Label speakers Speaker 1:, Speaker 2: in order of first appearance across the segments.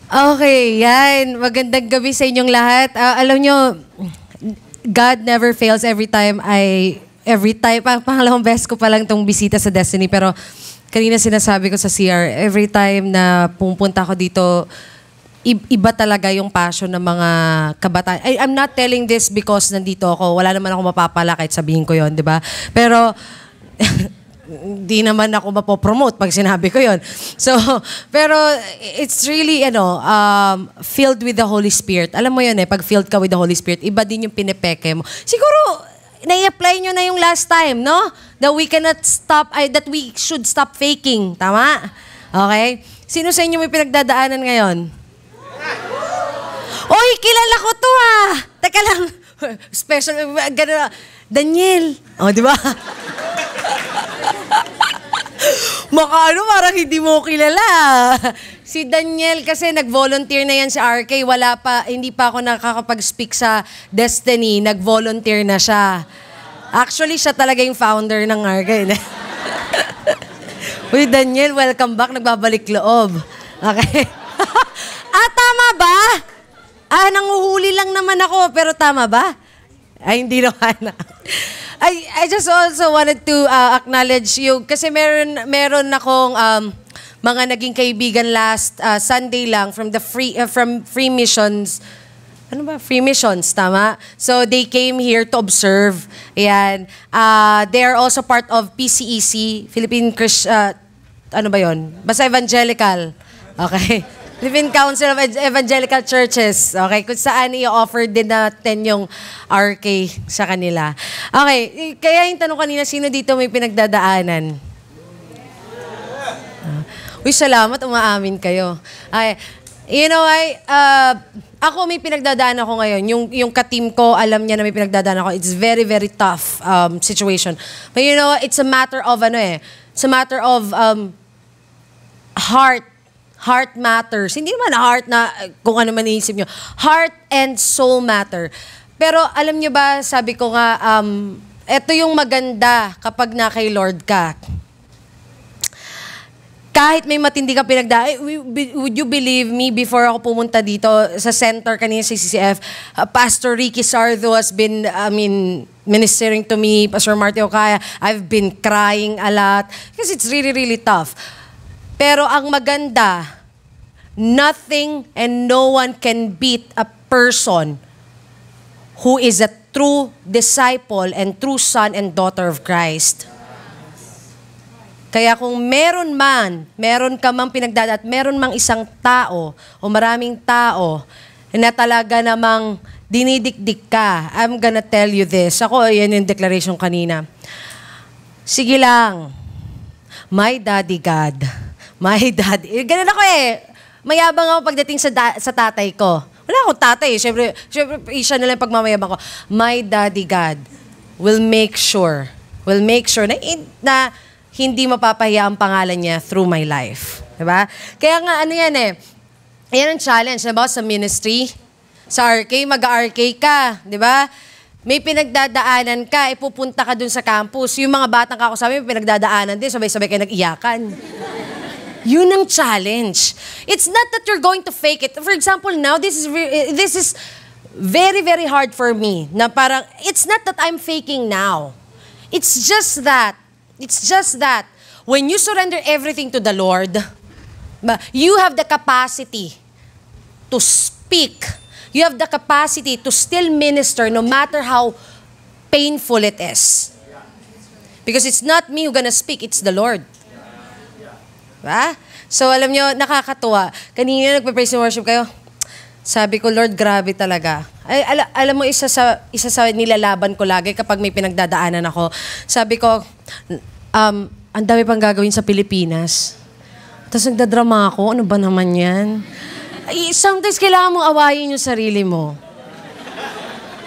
Speaker 1: Okay, yan. Magandang gabi sa inyong lahat. Alam nyo, God never fails every time, pangalawang beses ko pa lang itong bisita sa Destiny, pero kanina sinasabi ko sa CR, every time na pumunta ako dito, iba talaga yung passion ng mga kabataan. I'm not telling this because nandito ako. Wala naman ako mapapala kahit sabihin ko yon, di ba? Pero, di naman ako mapopromote pag sinabi ko yon. So, pero it's really, filled with the Holy Spirit. Alam mo yun pag filled ka with the Holy Spirit, iba din yung pinepeke mo. Siguro, nai-apply nyo na yung last time, no? That we cannot stop, that we should stop faking. Tama? Okay? Sino sa inyo may pinagdadaanan ngayon? Oy, kilala ko to Teka lang. Special, gano'n. Daniel. Oh, di ba? Parang hindi mo kilala. Si Daniel kasi nag-volunteer na yan sa RK. Hindi pa ako nakakapag-speak sa Destiny. Nag-volunteer na siya. Actually, siya talaga yung founder ng RK. Uy, Daniel, welcome back. Nagbabalik loob. Okay. Tama ba? Nanguhuli lang naman ako, pero tama ba? Ay, hindi naman. I just also wanted to acknowledge you kasi meron akong mga naging kaibigan last Sunday lang from the Free Missions. Ano ba? Free Missions, tama? So they came here to observe. Ayan. They are also part of PCEC, Philippine ano ba 'yon? Basta evangelical. Okay. Philippine Council of Evangelical Churches. Okay, kung saan i-offer din natin yung RK sa kanila. Okay, kaya yung tanong kanina, sino dito may pinagdadaanan? Uy, salamat, umaamin kayo. Okay. Ako may pinagdadaan ako ngayon. Yung ka-team ko, alam niya na may pinagdadaan ako. It's very, very tough situation. But it's a matter of it's a matter of heart. Heart matters. Hindi naman heart na kung ano man iisip nyo. Heart and soul matter. Pero alam nyo ba, sabi ko nga, ito yung maganda kapag na kay Lord ka. Kahit may matindi ka pinagdaan, would you believe me, before ako pumunta dito sa center kanina sa CCF, Pastor Ricky Sardo has been, ministering to me, Pastor Marty Ocaya, I've been crying a lot because it's really, really tough. Pero ang maganda, nothing and no one can beat a person who is a true disciple and true son and daughter of Christ. Kaya kung meron ka mang pinagdadaan at meron mang isang tao o maraming tao na talaga namang dinidikdik ka, I'm gonna tell you this. Ako, yan yung declaration kanina. Sige lang. My daddy God. My daddy. Ganun ako Mayabang ako pagdating sa tatay ko. Wala akong tatay. Siyempre, siya na lang pagmamayabang ko. My daddy God will make sure na hindi mapapahiya ang pangalan niya through my life. Diba? Kaya nga, yan ang challenge. Diba? Sa ministry, sa RK, mag-RK ka. Diba? May pinagdadaanan ka, pupunta ka dun sa campus. Yung mga batang kakusama, may pinagdadaanan din, sabay-sabay kayo nag-iyakan. Yun ang challenge. It's not that you're going to fake it. For example, now, this is very, very hard for me. Na parang, it's not that I'm faking now. It's just that when you surrender everything to the Lord, you have the capacity to speak. You have the capacity to still minister no matter how painful it is. Because it's not me who's gonna speak, it's the Lord. Diba? So alam nyo, nakakatuwa. Kanina nagpe-praise and worship kayo. Sabi ko, Lord, grabe talaga. Alam mo, isa sa nilalaban ko lagi kapag may pinagdadaanan ako. Sabi ko, ang dami pang gagawin sa Pilipinas. Tapos nagdadrama ako, ano ba naman yan? Sometimes kailangan mong awayin yung sarili mo.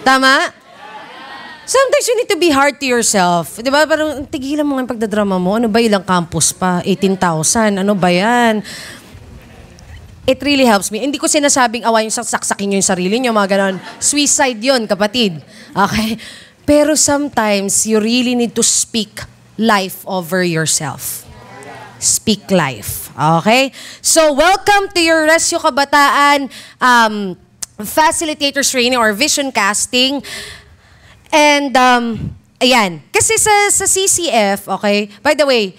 Speaker 1: Tama? Sometimes you need to be hard to yourself. Di ba? Parang tigilan mo nga yung pagdadrama mo. Ano ba, ilang campus pa? 18,000. Ano ba yan? It really helps me. Hindi ko sinasabing awayin yung saksakin nyo yung sarili nyo, mga ganon. Suicide yun, kapatid. Okay? Pero sometimes, you really need to speak life over yourself. speak life. Okay? So, welcome to your Rescue Kabataan Facilitators Training or Vision Casting. And, ayan. Kasi sa CCF, okay, by the way,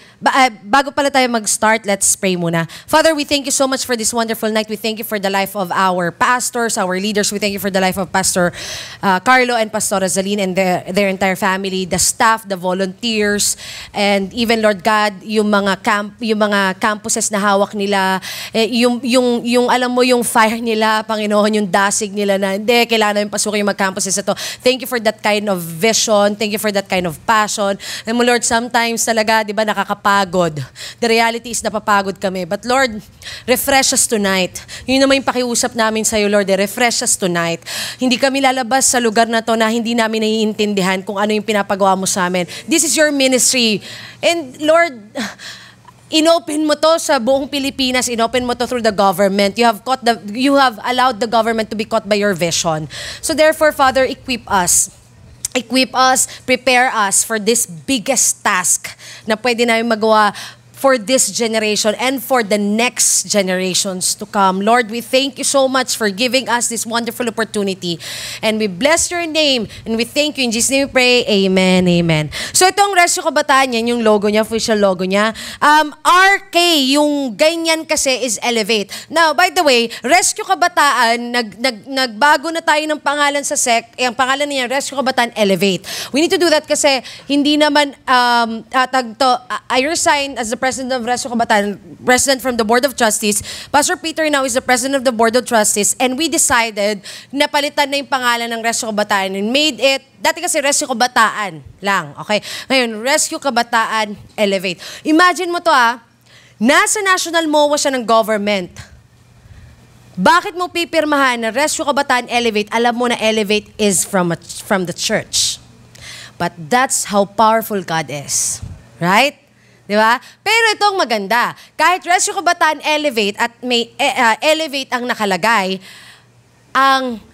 Speaker 1: bago pala tayo mag-start, let's pray muna. Father, we thank you so much for this wonderful night. We thank you for the life of our pastors, our leaders. We thank you for the life of Pastor Carlo and Pastor Rosaline and their entire family, the staff, the volunteers, and even, Lord God, yung mga campuses na hawak nila, yung alam mo, yung fire nila, Panginoon, yung dasig nila na, hindi, kailangan namin pasukin yung mag-campuses ito. Thank you for that kind of vision. Thank you for that kind of passion. And mo, Lord, sometimes talaga, di ba, nakakapagod. The reality is napapagod kami. But Lord, refresh us tonight. Yun naman yung pakiusap namin sa'yo, Lord. Refresh us tonight. Hindi kami lalabas sa lugar na to na hindi namin naiintindihan kung ano yung pinapagawa mo sa amin. This is your ministry. And Lord, inopen mo to sa buong Pilipinas. Inopen mo to through the government. You have allowed the government to be caught by your vision. So therefore, Father, equip us. Equip us, prepare us for this biggest task na pwede namin magawa for this generation and for the next generations to come. Lord, we thank you so much for giving us this wonderful opportunity. And we bless your name. And we thank you. In Jesus' name we pray. Amen. Amen. So itong Rescue Kabataan, yan yung logo niya, official logo niya. RK, yung ganyan kasi is Elevate. Now, by the way, Rescue Kabataan, nagbago na tayo ng pangalan sa SEC. Ang pangalan niya, Rescue Kabataan Elevate. We need to do that kasi hindi naman, I resign as the President of Rescue Kabataan, President from the Board of Trustees. Pastor Peter now is the President of the Board of Trustees, and we decided na palitan na yung pangalan ng Rescue Kabataan and made it, dati kasi Rescue Kabataan lang, okay? Ngayon, Rescue Kabataan Elevate. Imagine mo to nasa National MOA siya ng government. Bakit mo pipirmahan na Rescue Kabataan Elevate? Alam mo na Elevate is from the church. But that's how powerful God is. Right? Di ba? Pero itong maganda. Kahit Rescue Kabataan Elevate at may Elevate ang nakalagay,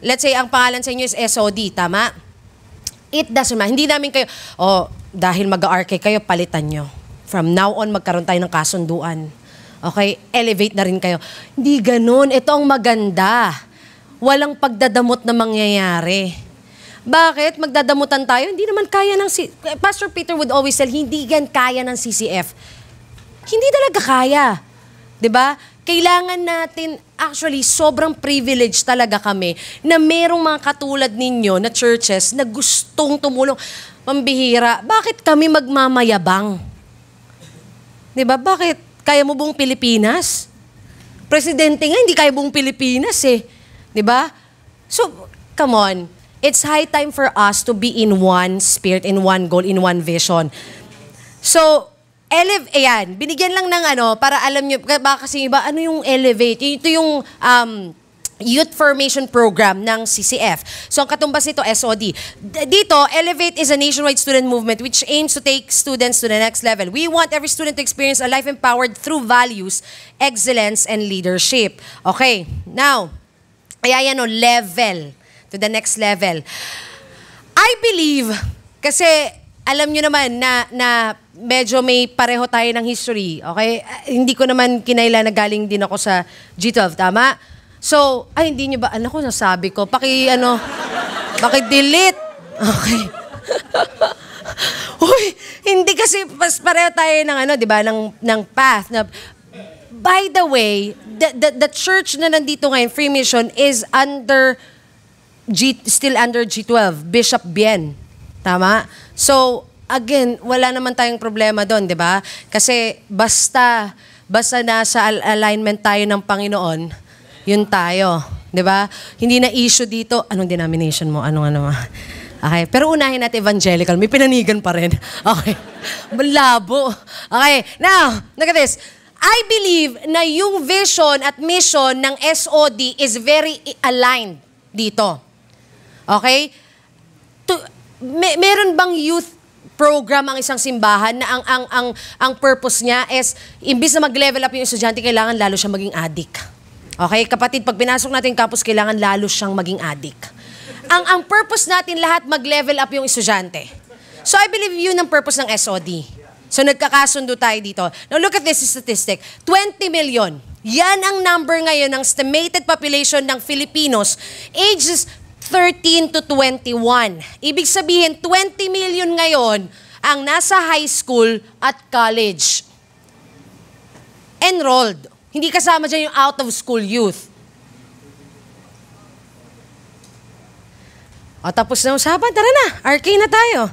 Speaker 1: let's say, ang pangalan sa inyo is SOD, tama? It doesn't matter. Hindi namin kayo, dahil mag-RK kayo, palitan nyo. From now on, magkaroon tayo ng kasunduan. Okay? Elevate na rin kayo. Hindi ganun. Ito ang maganda. Walang pagdadamot na mangyayari. Bakit? Magdadamutan tayo? Hindi naman kaya ng... Pastor Peter would always tell, hindi yan kaya ng CCF. Hindi talaga kaya. 'Di ba? Kailangan natin, actually, sobrang privilege talaga kami na merong mga katulad ninyo na churches na gustong tumulong. Pambihira. Bakit kami magmamayabang? 'Di ba? Bakit? Kaya mo buong Pilipinas? Presidente nga, hindi kaya buong Pilipinas eh. 'Di ba? So, come on. It's high time for us to be in one spirit, in one goal, in one vision. So, ayan, binigyan lang ng para alam nyo, baka kasi iba, ano yung Elevate? Ito yung Youth Formation Program ng CCF. So, ang katumbas nito, SOD. Dito, Elevate is a nationwide student movement which aims to take students to the next level. We want every student to experience a life empowered through values, excellence, and leadership. Okay, now, ayan level. To the next level. I believe, kasi alam nyo naman na medyo may pareho tayo ng history, okay? Hindi ko naman kinaila na galing din ako sa G12, tama? So, hindi nyo ba, ko nasabi ko, paki-delete. Okay. Uy, hindi kasi pareho tayo ng di ba, ng path. By the way, the church na nandito ngayon, Free Mission, is still under G12, Bishop Bien. Tama? So, again, wala naman tayong problema doon, di ba? Kasi basta nasa alignment tayo ng Panginoon, yun tayo. Di ba? Hindi na issue dito, anong denomination mo? Okay. Pero unahin natin evangelical. May pinanigan pa rin. Okay. Malabo. Okay. Now, look at this. I believe na yung vision at mission ng SOD is very aligned dito. Okay? Meron bang youth program ang isang simbahan na ang purpose niya is imbis na mag-level up yung estudyante, kailangan lalo siyang maging addict. Okay? Kapatid, pag pinasok natin yung campus, kailangan lalo siyang maging addict. Ang purpose natin lahat mag-level up yung estudyante. So I believe yun ang purpose ng SOD. So nagkakasundo tayo dito. Now look at this statistic. 20 million. Yan ang number ngayon ng estimated population ng Filipinos ages 13 to 21. Ibig sabihin, 20 million ngayon ang nasa high school at college. Enrolled. Hindi kasama dyan yung out of school youth. O tapos na usapan, tara na. RK na tayo.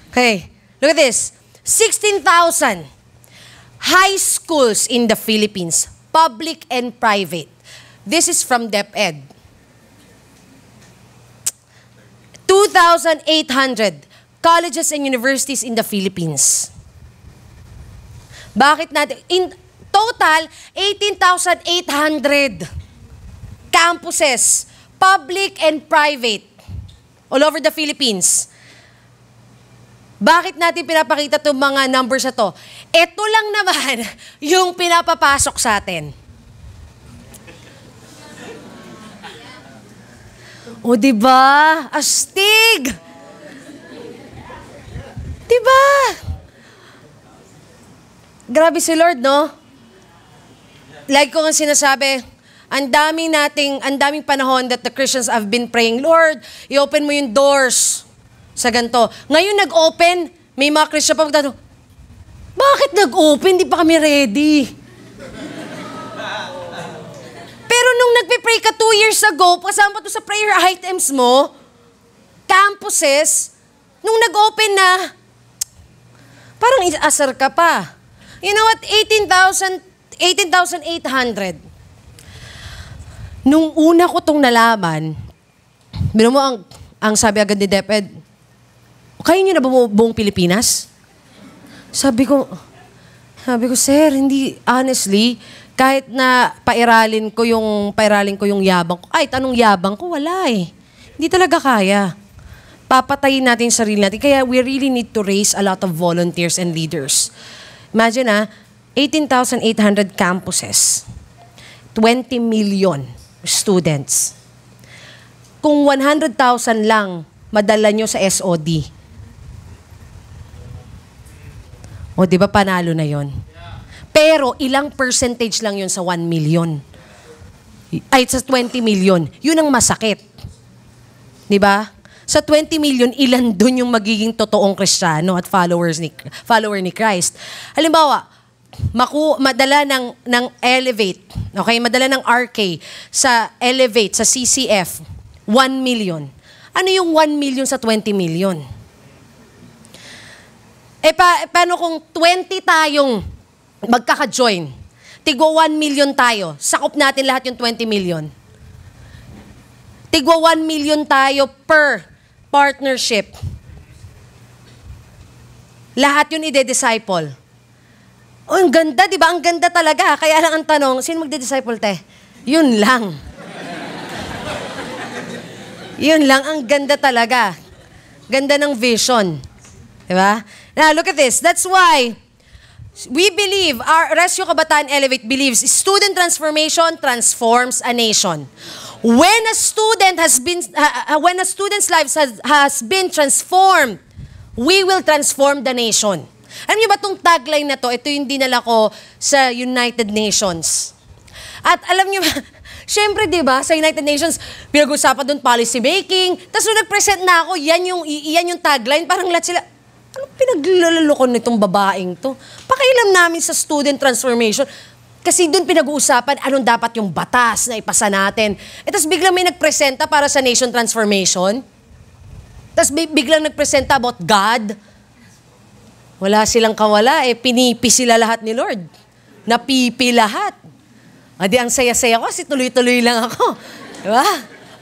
Speaker 1: Okay, look at this. 16,000 high schools in the Philippines, public and private. This is from DepEd. 2,800 colleges and universities in the Philippines. Bakit natin? In total, 18,800 campuses, public and private, all over the Philippines. Bakit natin pinapakita itong mga numbers na to? Ito lang naman yung pinapapasok sa atin. O diba? Astig! Diba? Grabe si Lord, no? Like ko nga sinasabi, ang daming panahon that the Christians have been praying, Lord, i-open mo yung doors sa ganito. Ngayon nag-open, may mga Christian pa magtanong, bakit nag-open? Di pa kami ready. Pero nung nagpe-pray ka 2 years ago, kasama pa to sa prayer items mo, campuses, nung nag-open na, parang asar ka pa. You know what? 18,800. Nung una ko tong nalaman, bino mo ang sabi agad ni DepEd, kaya nyo na ba buong Pilipinas? Sabi ko, sir, hindi, honestly, kahit na pairalin ko yung yabang ko, kahit anong yabang ko, wala eh. Hindi talaga kaya. Papatayin natin yung sarili natin. Kaya we really need to raise a lot of volunteers and leaders. Imagine 18,800 campuses, 20 million students. Kung 100,000 lang madala nyo sa SOD, o di ba panalo na yon? Pero ilang percentage lang yun sa 1 million? Ay, sa 20 million. Yun ang masakit. Di ba? Sa 20 million, ilan dun yung magiging totoong Kristiyano at follower ni Christ? Halimbawa, madala ng Elevate, okay? Madala ng RK sa Elevate, sa CCF, 1 million. Ano yung 1 million sa 20 million? Paano kung 20 tayong magkaka-join? Tigwa 1 million tayo. Sakop natin lahat yung 20 million. Tigwa 1 million tayo per partnership. Lahat yun ide-disciple. Oh, ang ganda, di ba? Ang ganda talaga. Kaya lang ang tanong, sino magde-disciple, te? Yun lang. Yun lang, ang ganda talaga. Ganda ng vision. Di ba? Now, look at this. That's why we believe, our Rescue Kabataan Elevate believes, student transformation transforms a nation. When a student's life has been transformed, we will transform the nation. Alam niyo ba itong tagline na to? Ito yung dinala ko sa United Nations. At alam niyo ba, syempre, di ba, sa United Nations, pinag-usapan doon policy making. Tapos nung nag-present na ako, yan yung tagline. Parang lahat sila, anong pinaglalulokon nitong babaeng to? Pakailam namin sa student transformation. Kasi doon pinag-uusapan anong dapat yung batas na ipasa natin. Tapos biglang may nagpresenta para sa nation transformation. Tapos biglang nagpresenta about God. Wala silang kawala, pinipi sila lahat ni Lord. Napipi lahat. Adi, ang saya-saya ko kasi tuloy-tuloy lang ako. Diba?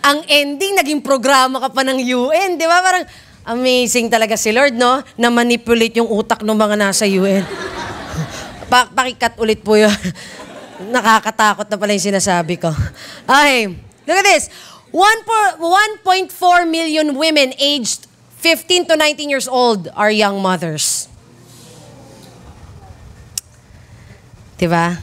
Speaker 1: Ang ending, naging programa ka pa ng UN. Diba? Parang amazing talaga si Lord, no? Na manipulate yung utak ng mga nasa UN. Pakikat ulit po yun. Nakakatakot na pala yung sinasabi ko. Okay, look at this. 1.4 million women aged 15 to 19 years old are young mothers. Diba?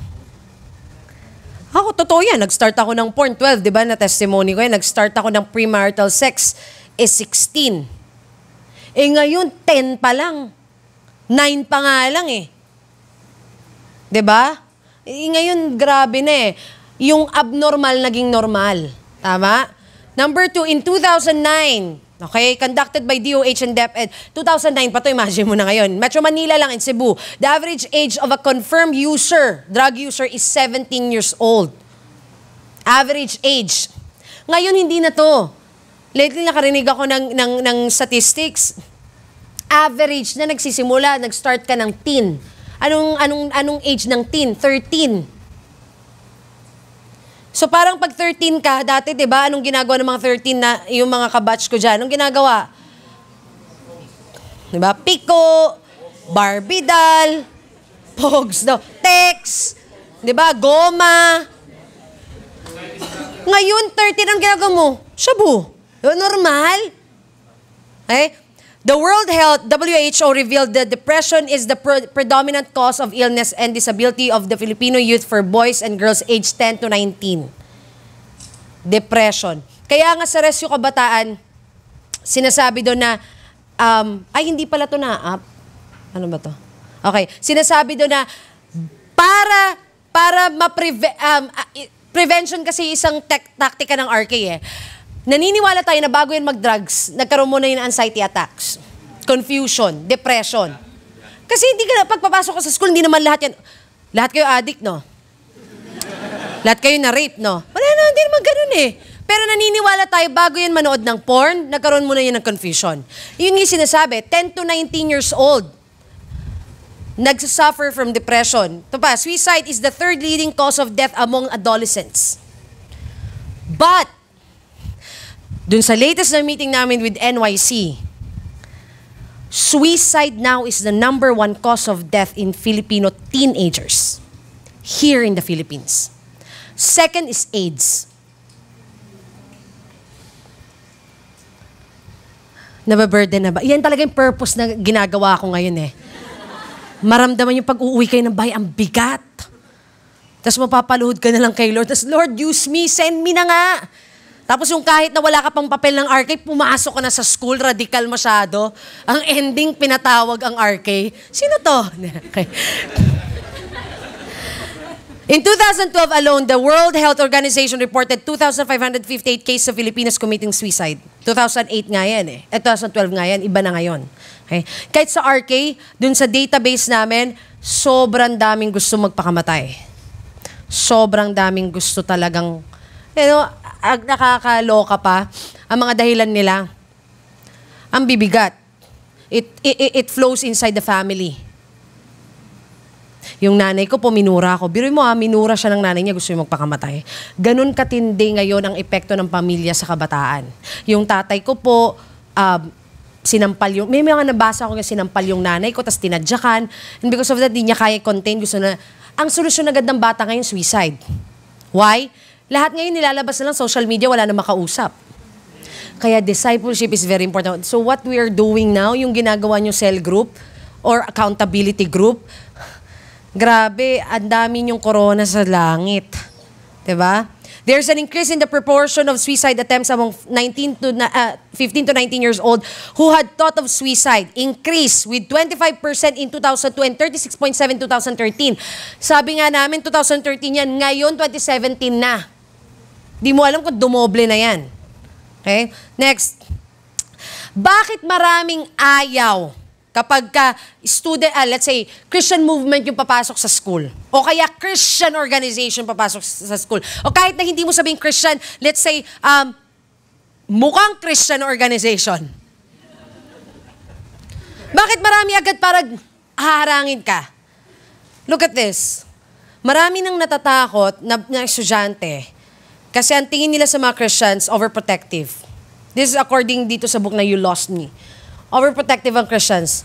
Speaker 1: Ako, totoo yan. Nag-start ako ng porn 12, diba? Na testimony ko yan. Nag-start ako ng premarital sex is 16. Ngayon, 10 pa lang. 9 pa nga lang eh. 'Di ba? Ngayon, grabe na eh. Yung abnormal naging normal. Tama? Number 2, in 2009, okay, conducted by DOH and DepEd. 2009 pa to, imagine mo na ngayon. Metro Manila lang in Cebu. The average age of a confirmed user, drug user, is 17 years old. Average age. Ngayon, hindi na to. Lately, nakarinig ako ng statistics. Average na nagsisimula, nag-start ka ng teen. Anong age ng teen? 13. So parang pag 13 ka, dati 'di ba, anong ginagawa ng mga 13 na yung mga kabatch ko diyan? Anong ginagawa? 'Di ba? Pico, Barbie doll, Pogs, no, Tex, 'di ba? Goma. Ngayon 13 ang ginagawa mo. Shabu. Normal. Okay? The World Health, WHO, revealed that depression is the predominant cause of illness and disability of the Filipino youth for boys and girls aged 10 to 19. Depression. Kaya nga sa Rescue Kabataan, sinasabi doon na, ay hindi pala ito na-up. Ano ba to? Okay. Sinasabi doon na, para prevention kasi isang taktika ng RK eh. Naniniwala tayo na bago yan mag-drugs, nagkaroon muna yun ng anxiety attacks, confusion, depression. Kasi hindi ka na, pagpapasok ka sa school, hindi naman lahat yan. Lahat kayo addict, no? Lahat kayo na-rape, no? Wala na, hindi naman ganun eh. Pero naniniwala tayo, bago yan manood ng porn, nagkaroon muna yun ng confusion. Yun yung sinasabi, 10 to 19 years old, nagsasuffer from depression. Ito pa, suicide is the third leading cause of death among adolescents. But, dun sa latest na meeting namin with NYC, suicide now is the number 1 cause of death in Filipino teenagers here in the Philippines. Second is AIDS. Nababurden na ba? Yan talaga yung purpose na ginagawa ko ngayon eh. Maramdaman yung pag-uwi kayo ng bahay, ang bigat. Tapos mapapaluhod ka na lang kay Lord. Tapos, Lord, use me, send me na nga. Tapos yung kahit na wala ka pang papel ng RK, pumasok ka na sa school, radical masyado. Ang ending, pinatawag ang RK. Sino to? Okay. In 2012 alone, the World Health Organization reported 2,558 cases of Filipinos committing suicide. 2008 nga yan eh. 2012 nga yan, iba na ngayon. Okay. Kahit sa RK, dun sa database namin, sobrang daming gusto magpakamatay. Sobrang daming gusto talagang, nakakaloka pa. Ang mga dahilan nila, ang bibigat. It flows inside the family. Yung nanay ko po, minura ako. Biruin mo minura siya ng nanay niya, gusto niya magpakamatay. Ganun katindi ngayon ang epekto ng pamilya sa kabataan. Yung tatay ko po, sinampal yung, may mga nabasa ko nga sinampal yung nanay ko, tapos tinadyakan. And because of that, di niya kaya contain. Gusto na, ang solusyon agad ng bata ngayon, suicide. Why? Lahat ngayon nilalabas na lang social media, wala na makausap. Kaya discipleship is very important. So what we are doing now, yung ginagawa nyo cell group or accountability group, grabe, ang dami yung corona sa langit. Diba? There's an increase in the proportion of suicide attempts among 15 to 19 years old who had thought of suicide. Increase with 25% in 2002 and 36.7% 2013. Sabi nga namin, 2013 yan. Ngayon, 2017 na. Di mo alam kung dumoble na yan. Okay? Next. Bakit maraming ayaw kapag student, let's say, Christian movement yung papasok sa school. O kaya Christian organization papasok sa school. O kahit na hindi mo sabing Christian, let's say, mukhang Christian organization. Bakit marami agad parang haharangin ka? Look at this. Marami nang natatakot na estudyante kasi ang tingin nila sa mga Christians, overprotective. This is according dito sa book na You Lost Me. Overprotective ang Christians.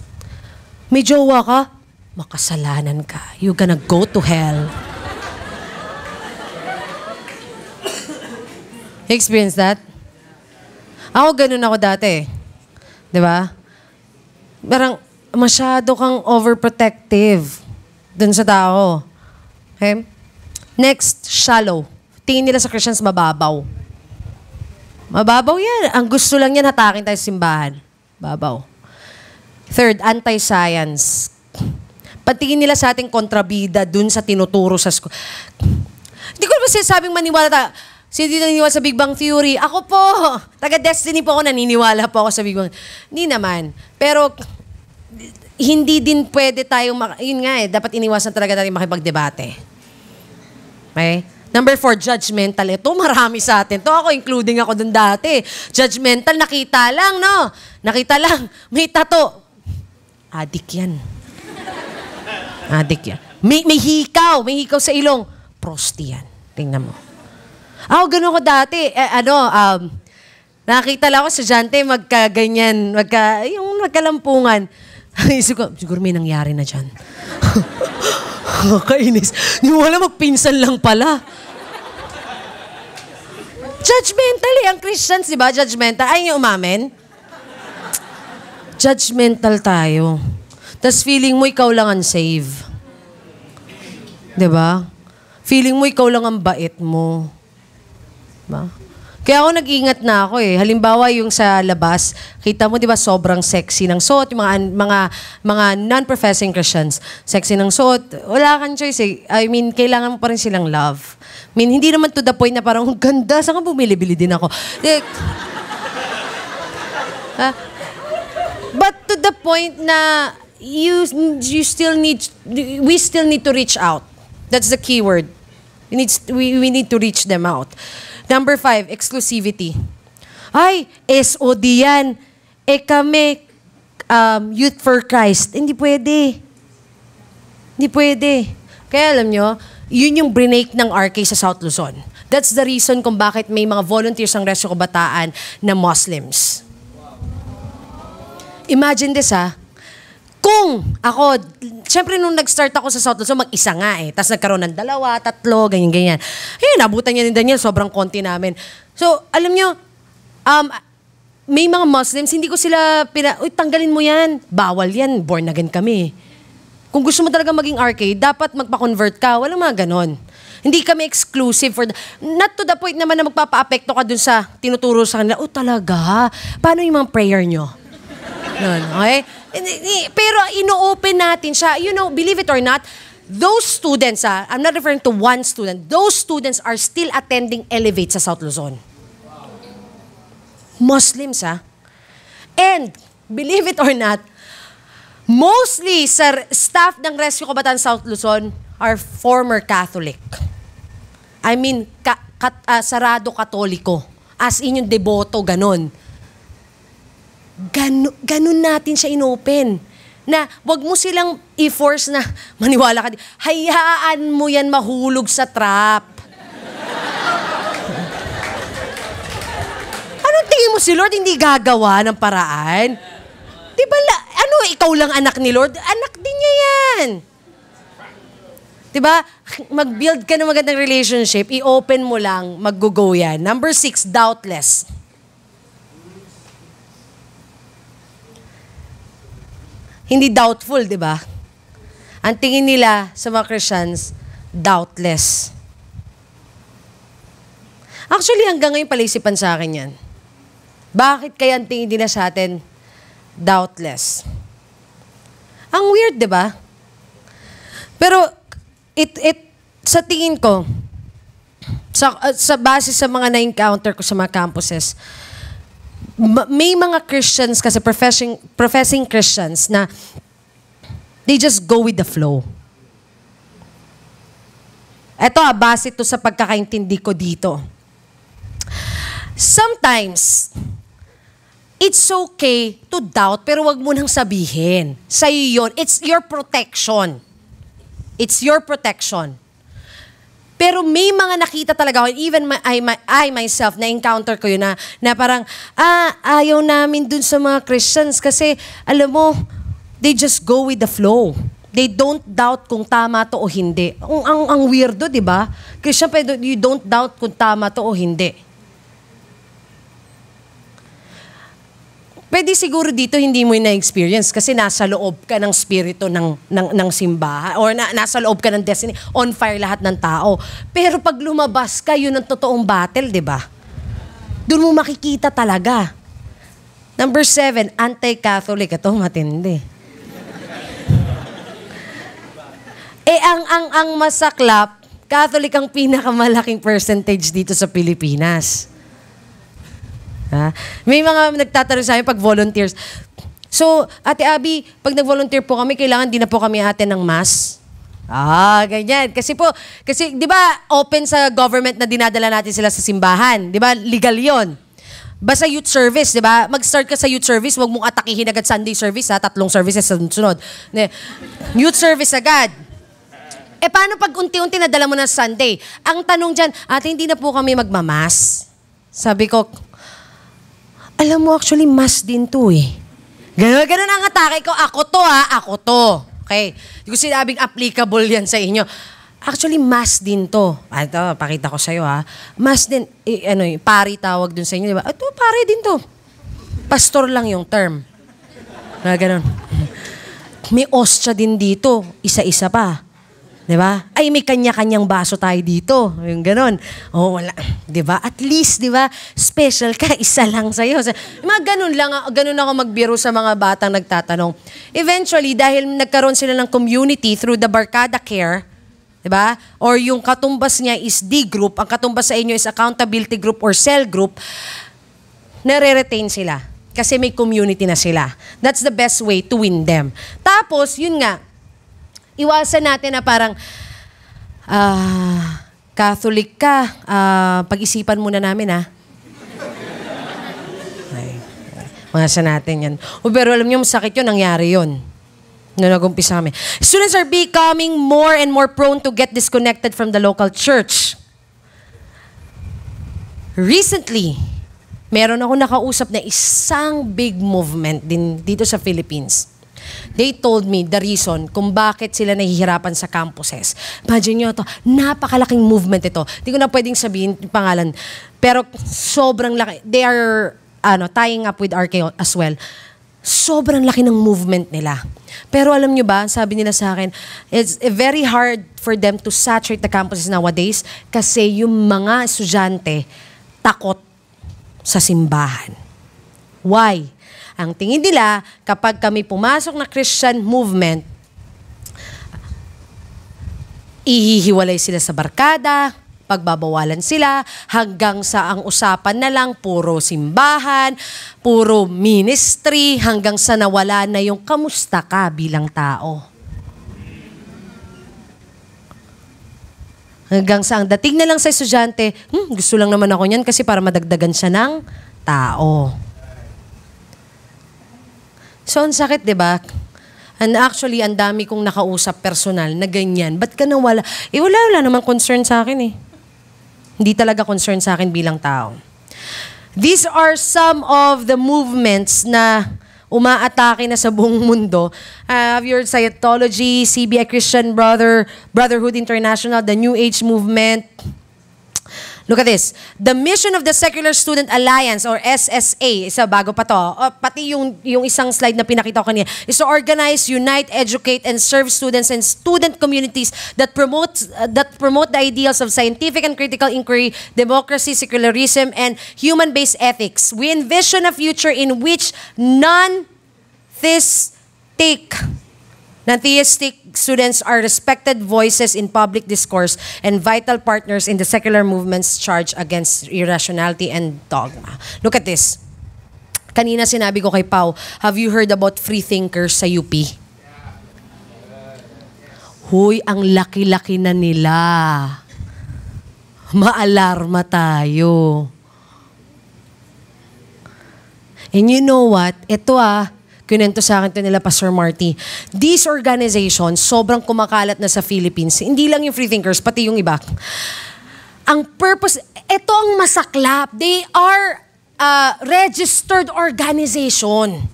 Speaker 1: May jowa ka? Makasalanan ka. You're gonna go to hell. You experience that? Ako ganun ako dati. Di ba? Parang masyado kang overprotective dun sa tao. Okay? Next, shallow. Tingin nila sa Christians mababaw. Mababaw yan. Ang gusto lang yan, hatakin tayo sa simbahan. Babaw. Third, anti-science. patingin nila sa ating kontrabida dun sa tinuturo sa school. Hindi ko naman sinasabing maniwala Sino naniniwala sa Big Bang Theory? Ako po! Taga-Destiny po ako, naniniwala po ako sa Big Bang. Hindi naman. Pero, hindi din pwede tayong, yun nga dapat iniwasan talaga natin makipagdebate. Okay? Number 4, judgmental. Ito, marami sa atin. Ito ako, including ako dun dati. Judgmental, nakita lang, no? Nakita lang, may tato. Adik yan. Adik yan. May hikaw sa ilong. Prosti yan. Tingnan mo. Ganun ko dati. Nakita lang ako sa Jante, magkaganyan, yung magkalampungan. Siguro may nangyari na dyan. Kainis. Hindi mo alam, magpinsan lang pala. Judgmental ang Christians, di ba? Judgmental. Ayaw niyo umamin? Judgmental tayo. Tapos feeling mo ikaw lang ang save. Di ba? Feeling mo ikaw lang ang bait mo. Ba? Kaya ako nag-ingat na ako eh. Halimbawa yung sa labas, kita mo 'di ba sobrang sexy ng suot, yung mga non-professing Christians, sexy ng suot. Wala kang choice eh. I mean, kailangan mo pa rin silang love. I mean, hindi naman to the point na parang ganda, saan ka bumili-bili din ako. But to the point na we still need to reach out. That's the key word. We need to reach them out. Number 5, exclusivity. Ay, SOD yan. Kami, Youth for Christ. Hindi pwede. Hindi pwede. Kaya alam nyo, yun yung brinake ng RK sa South Luzon. That's the reason kung bakit may mga volunteers ang Rescue Kabataan na Muslims. Imagine this Kung ako, syempre nung nag-start ako sa South Luzon, mag-isa nga Tapos nagkaroon ng 2, 3, ganyan-ganyan. Nabutan niya din Daniel, sobrang konti namin. So, alam nyo, may mga Muslims, hindi ko sila tanggalin mo yan. Bawal yan, born again kami. Kung gusto mo talaga maging RK, dapat magpa-convert ka. Walang mga ganon. Hindi kami exclusive for not to the point naman na magpapa-apekto ka dun sa tinuturo sa kanila. Talaga? Paano yung mga prayer nyo? Okay? Pero ino-open natin siya. You know, believe it or not, those students, I'm not referring to one student, those students are still attending Elevate sa South Luzon. Muslims, And, believe it or not, mostly sa staff ng Rescue Kabataan South Luzon are former Catholic. I mean, sarado Katoliko. As in yung deboto, ganon. Ganun natin siya inopen. Na wag mo silang i-force na maniwala ka. Hayaan mo yan mahulog sa trap. Anong tingin mo si Lord hindi gagawa ng paraan? Di ba, ikaw lang anak ni Lord? Anak din niya yan. Di ba? Mag-build ka ng magandang relationship, i-open mo lang, mag-go yan. Number 6, doubtless. Hindi doubtful, di ba? Ang tingin nila sa mga Christians, doubtless. Actually, hanggang ngayon palaisipan sa akin yan. Bakit kaya ang tingin nila sa atin, doubtless? Ang weird, di ba? Pero, sa tingin ko, sa base sa mga na-encounter ko sa mga campuses, may mga Christians kasi professing Christians na they just go with the flow. Ito base to sa pagkakaintindi ko dito. Sometimes, it's okay to doubt pero wag mo nang sabihin. Sa'yo yun. It's your protection. It's your protection. Pero may mga nakita talaga ako, even I myself, na-encounter ko yun na parang, ayaw namin dun sa mga Christians kasi, alam mo, they just go with the flow. They don't doubt kung tama to o hindi. Ang weirdo, di ba? Christian, you don't doubt kung tama to o hindi. Pwede siguro dito hindi mo na-experience kasi nasa loob ka ng spirito ng simbahan or nasa loob ka ng destiny, on fire lahat ng tao. Pero pag lumabas ka, yun ang totoong battle, di ba? Doon mo makikita talaga. Number 7, anti-Catholic. Ito matindi. ang masaklap, Catholic ang pinakamalaking percentage dito sa Pilipinas. Ha? May mga nagtatanong sa amin pag volunteers. So, Ate Abby, pag nag-volunteer po kami, kailangan din na po kami atin ng mass. Ganyan. Kasi di ba, open sa government na dinadala natin sila sa simbahan. Di ba, legal yon. Basta youth service, di ba? Mag-start ka sa youth service, huwag mong atakihin agad Sunday service, 3 services sa sunod. Youth service agad. Paano pag unti-unti nadala mo na Sunday? Ang tanong dyan, ate, hindi na po kami magmamas. Sabi ko, alam mo, actually, mass din to eh. Ganun ang atake ko. Ako to. Okay? Hindi ko sinabing applicable yan sa inyo. Actually, mass din to. Ito, pakita ko sa'yo ha. Mass din, pari tawag dun sa inyo, di ba? Ito, pari din to. Pastor lang yung term. Ganun. May ostya din dito. Isa-isa pa. Diba? Ay, may kanya-kanyang baso tayo dito. Yung ganon. Wala. Diba? At least, diba? Special ka, isa lang sa'yo. Mga ganon ako magbiro sa mga batang nagtatanong. Eventually, dahil nagkaroon sila ng community through the Barkada Care, diba? Or yung katumbas niya is D-group, ang katumbas sa inyo is accountability group or cell group, nare-retain sila. Kasi may community na sila. That's the best way to win them. Tapos, yun nga, iwasan natin na parang, Catholic ka, pag-isipan muna namin Iwasan natin yan. Pero alam niyo, masakit yun, nangyari yun. Nung nag-umpisa kami. Students are becoming more and more prone to get disconnected from the local church. Recently, meron ako nakausap na isang big movement din dito sa Philippines. They told me the reason kung bakit sila nahihirapan sa campuses. Imagine nyo to, napakalaking movement ito. Hindi ko na pwedeng sabihin yung pangalan. Pero sobrang laki. They are tying up with RK as well. Sobrang laki ng movement nila. Pero alam nyo ba, sabi nila sa akin, it's very hard for them to saturate the campuses nowadays kasi yung mga estudyante takot sa simbahan. Why? Ang tingin nila, kapag kami pumasok na Christian movement, ihihiwalay sila sa barkada, pagbabawalan sila, hanggang sa ang usapan na lang, puro simbahan, puro ministry, hanggang sa nawala na yung kamusta ka bilang tao. Hanggang sa ang dating na lang sa estudyante, gusto lang naman ako niyan kasi para madagdagan siya ng tao. So, ang sakit, di ba? And actually, ang dami kong nakausap personal na ganyan. Ba't ka nawala? Wala naman concern sa akin eh. Hindi talaga concern sa akin bilang tao. These are some of the movements na umaatake na sa buong mundo. Have you heard Scientology, CBI Christian Brotherhood International, the New Age movement? Look at this. The mission of the Secular Student Alliance or SSA, isa bago pa to, pati yung isang slide na pinakita ko kanina, is to organize, unite, educate, and serve students and student communities that promote the ideals of scientific and critical inquiry, democracy, secularism, and human-based ethics. We envision a future in which non-theistic students are respected voices in public discourse and vital partners in the secular movement's charge against irrationality and dogma. Look at this. Kanina sinabi ko kay Pau, have you heard about free thinkers sa UP? Huy, ang laki-laki na nila. Maalarma tayo. And you know what? Ito kinento sa akin ito nila Pastor Marty. These organizations, sobrang kumakalat na sa Philippines. Hindi lang yung free thinkers, pati yung iba. Ang purpose, ito ang masaklap. They are a registered organization.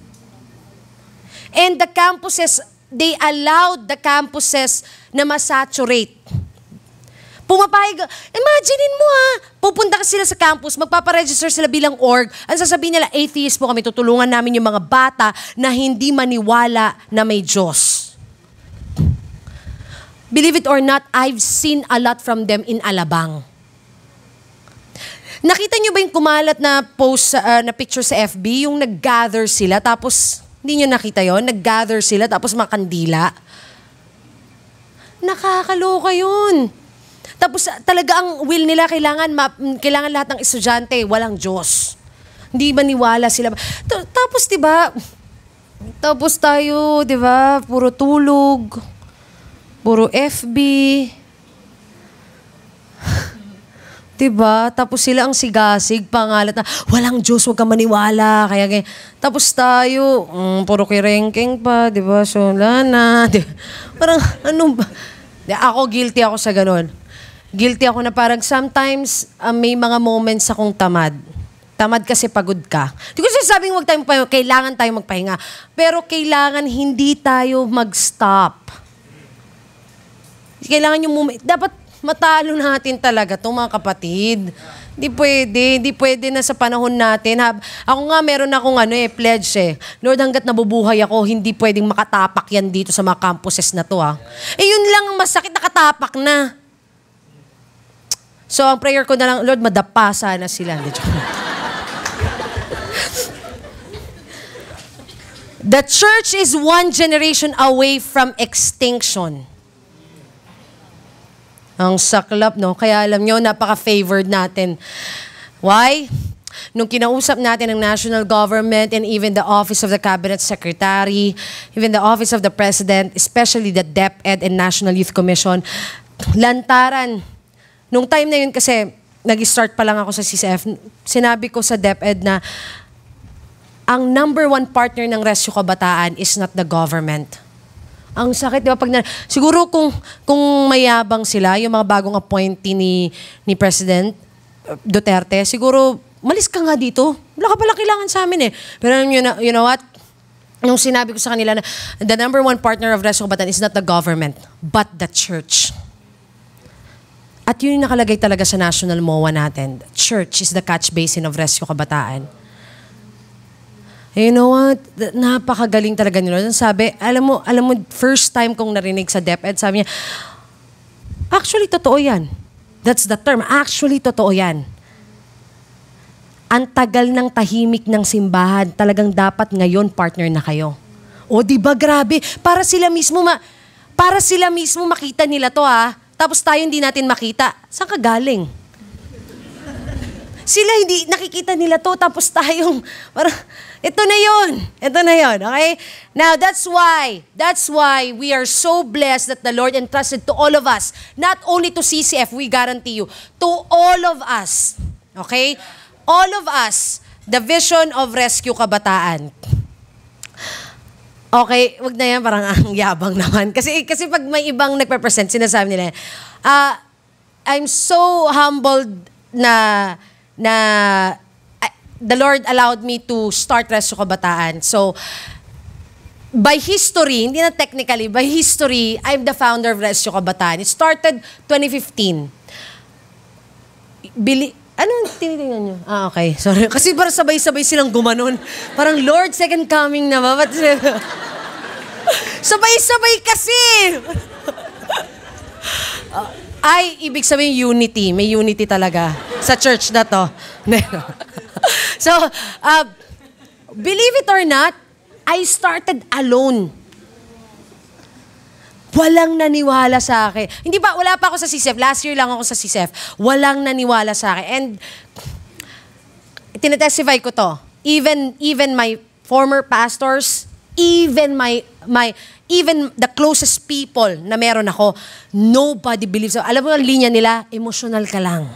Speaker 1: And the campuses, they allowed the campuses na masaturate. Pumapayag, imaginein mo pupunta ka sila sa campus, magpaparegister sila bilang org, ang sasabihin nila, atheist po kami, tutulungan namin yung mga bata na hindi maniwala na may Diyos. Believe it or not, I've seen a lot from them in Alabang. Nakita niyo ba yung kumalat na post, na picture sa FB, yung nag-gather sila, tapos, hindi niyo nakita yon, nag-gather sila, tapos makandila. Nakakaloka yun. Tapos talaga ang will nila, kailangan lahat ng estudyante, walang Diyos. Hindi maniwala sila. Tapos, di ba, tapos tayo, di ba, puro tulog, puro FB. Diba? Tapos sila ang sigasig, pangalat na, walang Diyos, huwag kang maniwala. Kaya, tapos tayo, puro kirengking pa, diba? So, wala na. Parang, ano ba? Ako, guilty ako sa ganun. Guilty ako na parang sometimes, may mga moments akong tamad. Tamad kasi pagod ka. Hindi ko sinasabing huwag tayong magpahinga, kailangan tayong magpahinga. Pero kailangan hindi tayo mag-stop. Kailangan yung moment. Dapat matalo natin talaga itong mga kapatid. Hindi pwede na sa panahon natin. Ako nga, meron akong pledge . Lord, hanggat nabubuhay ako, hindi pwedeng makatapak yan dito sa mga campuses na to . Yun lang ang masakit, nakatapak na. So, ang prayer ko na lang, Lord, madapa sana sila. The church is one generation away from extinction. Ang saklap, no? Kaya alam nyo, napaka-favored natin. Why? Nung kinausap natin ng national government and even the Office of the Cabinet Secretary, even the Office of the President, especially the DepEd and National Youth Commission, lantaran. Nung time na yun kasi, nag-start pa lang ako sa CCF, sinabi ko sa DepEd na ang number one partner ng Rescue Kabataan is not the government. Ang sakit, di ba? Siguro kung mayabang sila, yung mga bagong appointee ni President Duterte, siguro, malis ka nga dito. Wala ka pala kailangan sa amin . Pero you know what? Nung sinabi ko sa kanila na the number one partner of Rescue Kabataan is not the government, but the church. At yun yung nakalagay talaga sa national MOA natin. Church is the catch basin of Rescue Kabataan. You know what? Napakagaling talaga nila. Sabi, alam mo, first time kong narinig sa DepEd, sabi niya, actually, totoo yan. That's the term. Actually, totoo yan. Ang tagal ng tahimik ng simbahan, talagang dapat ngayon partner na kayo. O, di ba grabe? Para sila mismo makita nila to Tapos tayo hindi natin makita. Saan ka galing? Sila hindi nakikita nila to, tapos tayong parang ito na yun, okay? Now, that's why we are so blessed that the Lord entrusted to all of us, not only to CCF, we guarantee you, to all of us, okay? All of us, the vision of Rescue Kabataan. Okay, wag na yan, parang ang yabang naman. Kasi pag may ibang nagpe-present, sinasabi nila, I'm so humbled na the Lord allowed me to start Rescue Kabataan. So, by history, hindi na technically, by history, I'm the founder of Rescue Kabataan. It started 2015. Anong tinitingnan nyo? Okay. Sorry. Kasi parang sabay-sabay silang gumanon. Parang, Lord, second coming na ba? Sabay-sabay kasi! Ibig sabihin unity. May unity talaga sa church na to. So, believe it or not, I started alone. Walang naniwala sa akin. Wala pa ako sa CCF. Last year lang ako sa CCF. Walang naniwala sa akin. And, tinetestify ko to. Even my former pastors, even the closest people na meron ako, nobody believes. Alam mo ang linya nila, emotional ka lang.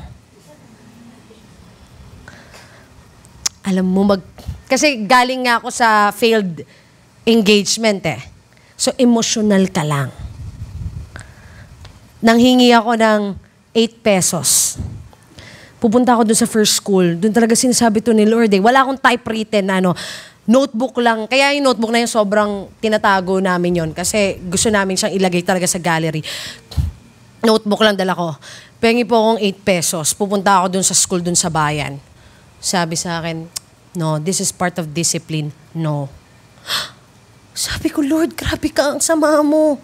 Speaker 1: Alam mo, kasi galing nga ako sa failed engagement . So, emotional ka lang. Nanghingi ako ng 8 pesos. Pupunta ako dun sa first school. Dun talaga sinasabi to ni Lord . Wala akong typewritten na notebook lang. Kaya yung notebook na yun, sobrang tinatago namin yon kasi gusto namin siyang ilagay talaga sa gallery. Notebook lang dala ko. Pengi po akong 8 pesos. Pupunta ako dun sa school, dun sa bayan. Sabi sa akin, no, this is part of discipline. No. Sabi ko, Lord, grabe ka ang sama mo.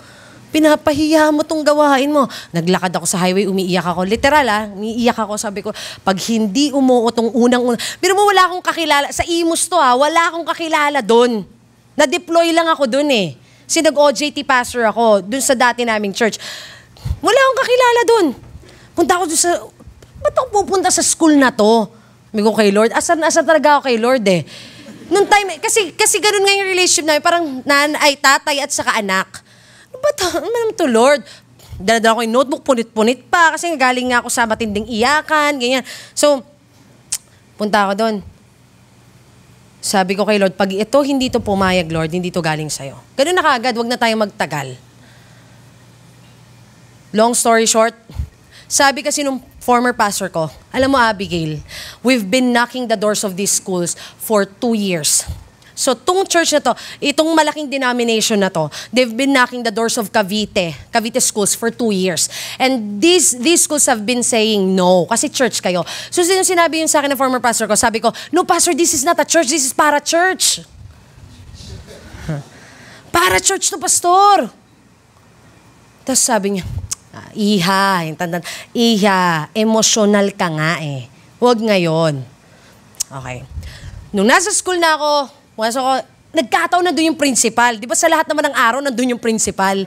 Speaker 1: Pinapahiya mo tong gawain mo. Naglakad ako sa highway, umiiyak ako. Literal umiiyak ako. Sabi ko, pag hindi umuo tong unang-una. Pero mo wala akong kakilala. Sa Imus to wala akong kakilala doon. Na-deploy lang ako doon . Nag-OJT pastor ako doon sa dati naming church. makakilala dun. Punta ako dun sa, ba't ako pupunta sa school na to? Sabi ko kay Lord, asan talaga ako kay Lord eh. Noong time, kasi ganun nga yung relationship namin, parang tatay at saka anak. Ano naman to, Lord? Dala-dala ko yung notebook, punit-punit pa, kasi galing nga ako sa matinding iyakan, ganyan. So, punta ako doon. Sabi ko kay Lord, pag ito hindi to pumayag, Lord, hindi to galing sa'yo. Ganun na kaagad, wag na tayong magtagal. Long story short, sabi kasi nung former pastor ko, alam mo Abigail, we've been knocking the doors of these schools for 2 years. So, tong church na to, itong malaking denomination na to, they've been knocking the doors of Cavite schools for 2 years. And these schools have been saying no, kasi church kayo. So, sinabi yun sa akin ng former pastor ko, sabi ko, no pastor, this is not a church, this is para church. Para church to, pastor. Tapos sabi niya, Iha, emotional ka nga eh. Huwag ngayon. Okay. Nung nasa school na ako, nagkataon na doon yung principal. Di ba sa lahat naman ng araw, nandun yung principal.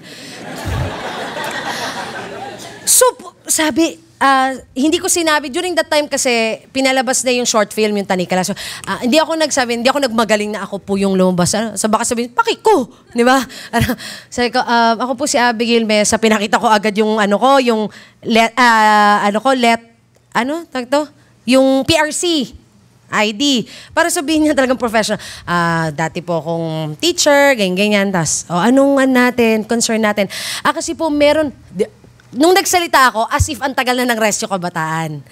Speaker 1: So, sabi, hindi ko sinabi, during that time kasi, pinalabas na yung short film, yung Tanikala. So, hindi ako nagmagaling na ako po yung lumabas. So, baka sabihin, pakiko! Di ba? Sabi ko, ako po si Abigail Mesa, pinakita ko agad yung, yung PRC. ID. Para sabihin niya talagang professional. Dati po akong teacher, ganyan-ganyan. Tas, anong natin, concern natin. Kasi po meron, nung nagsalita ako, as if ang tagal na ng Rescue Kabataan.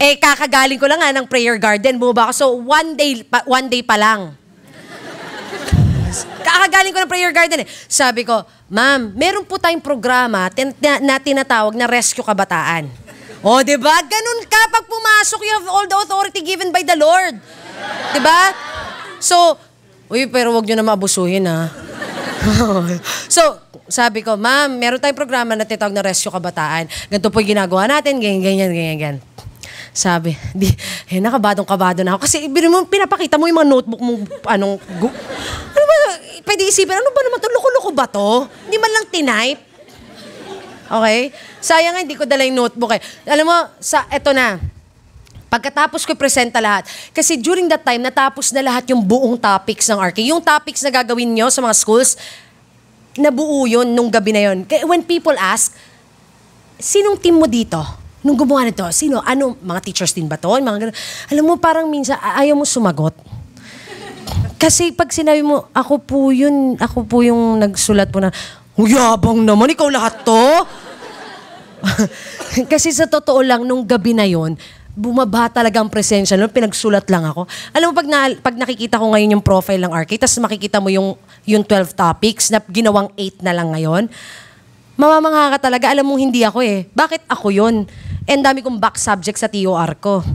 Speaker 1: Kakagaling ko lang ng prayer garden. Bumaba ako. So, one day pa lang. Kakagaling ko ng prayer garden eh. Sabi ko, ma'am, meron po tayong programa na tinatawag na Rescue Kabataan. Diba? Ganun ka pag pumasok, you have all the authority given by the Lord. Diba? So, pero wag nyo na maabusuhin, ha? So, sabi ko, ma'am, meron tayong programa na tinatawag na Rescue Kabataan. Ganito po yung ginagawa natin, ganyan. Sabi, nakabadong-kabado na ako. Kasi pinapakita mo yung mga notebook mo, ano ba, pwede isipin, ano ba naman to? Loko-loko ba to? Hindi man lang tinype. Okay? Sayang nga, hindi ko dala yung notebook eh. Alam mo, eto na. Pagkatapos ko presenta lahat. Kasi during that time, natapos na lahat yung buong topics ng RK. Yung topics na gagawin nyo sa mga schools, nabuo yun nung gabi na yun. When people ask, sinong team mo dito? Nung gumawa nito, sino? Ano? Mga teachers din ba to? Mga ganun. Alam mo, parang minsan, ayaw mo sumagot. Kasi pag sinabi mo, ako po yung nagsulat po na, yabang naman, ikaw lahat to? Kasi sa totoo lang, nung gabi na yon, bumaba talaga ang presensya. Pinagsulat lang ako. Alam mo, pag nakikita ko ngayon yung profile ng RK, tapos makikita mo yung 12 topics na ginawang 8 na lang ngayon, mamamangha ka talaga. Alam mo, hindi ako eh. Bakit ako yun? And dami kong back subject sa TOR ko.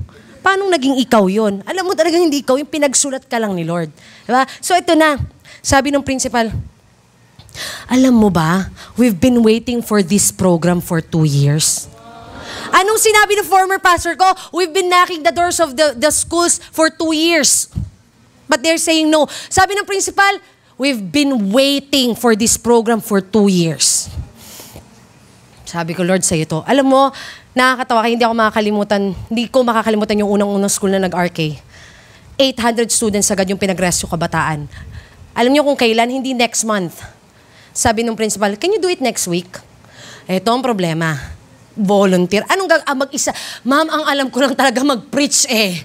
Speaker 1: Paano naging ikaw yun? Alam mo talagang hindi ikaw, yung pinagsulat ka lang ni Lord. Diba? So ito na, sabi ng principal, alam mo ba, we've been waiting for this program for 2 years. Anong sinabi ng former pastor ko? We've been knocking the doors of the schools for 2 years. But they're saying no. Sabi ng principal, we've been waiting for this program for 2 years. Sabi ko, Lord, sa'yo to. Alam mo, nakakatawa, hindi ko makakalimutan yung unang-unang school na nag-RK. 800 students agad yung pinag-rescue kabataan. Alam niyo kung kailan? Hindi next month. Sabi ng principal, can you do it next week? Ito ang problema. Volunteer. Anong mag-isa? Ma'am, ang alam ko lang talaga mag-preach eh.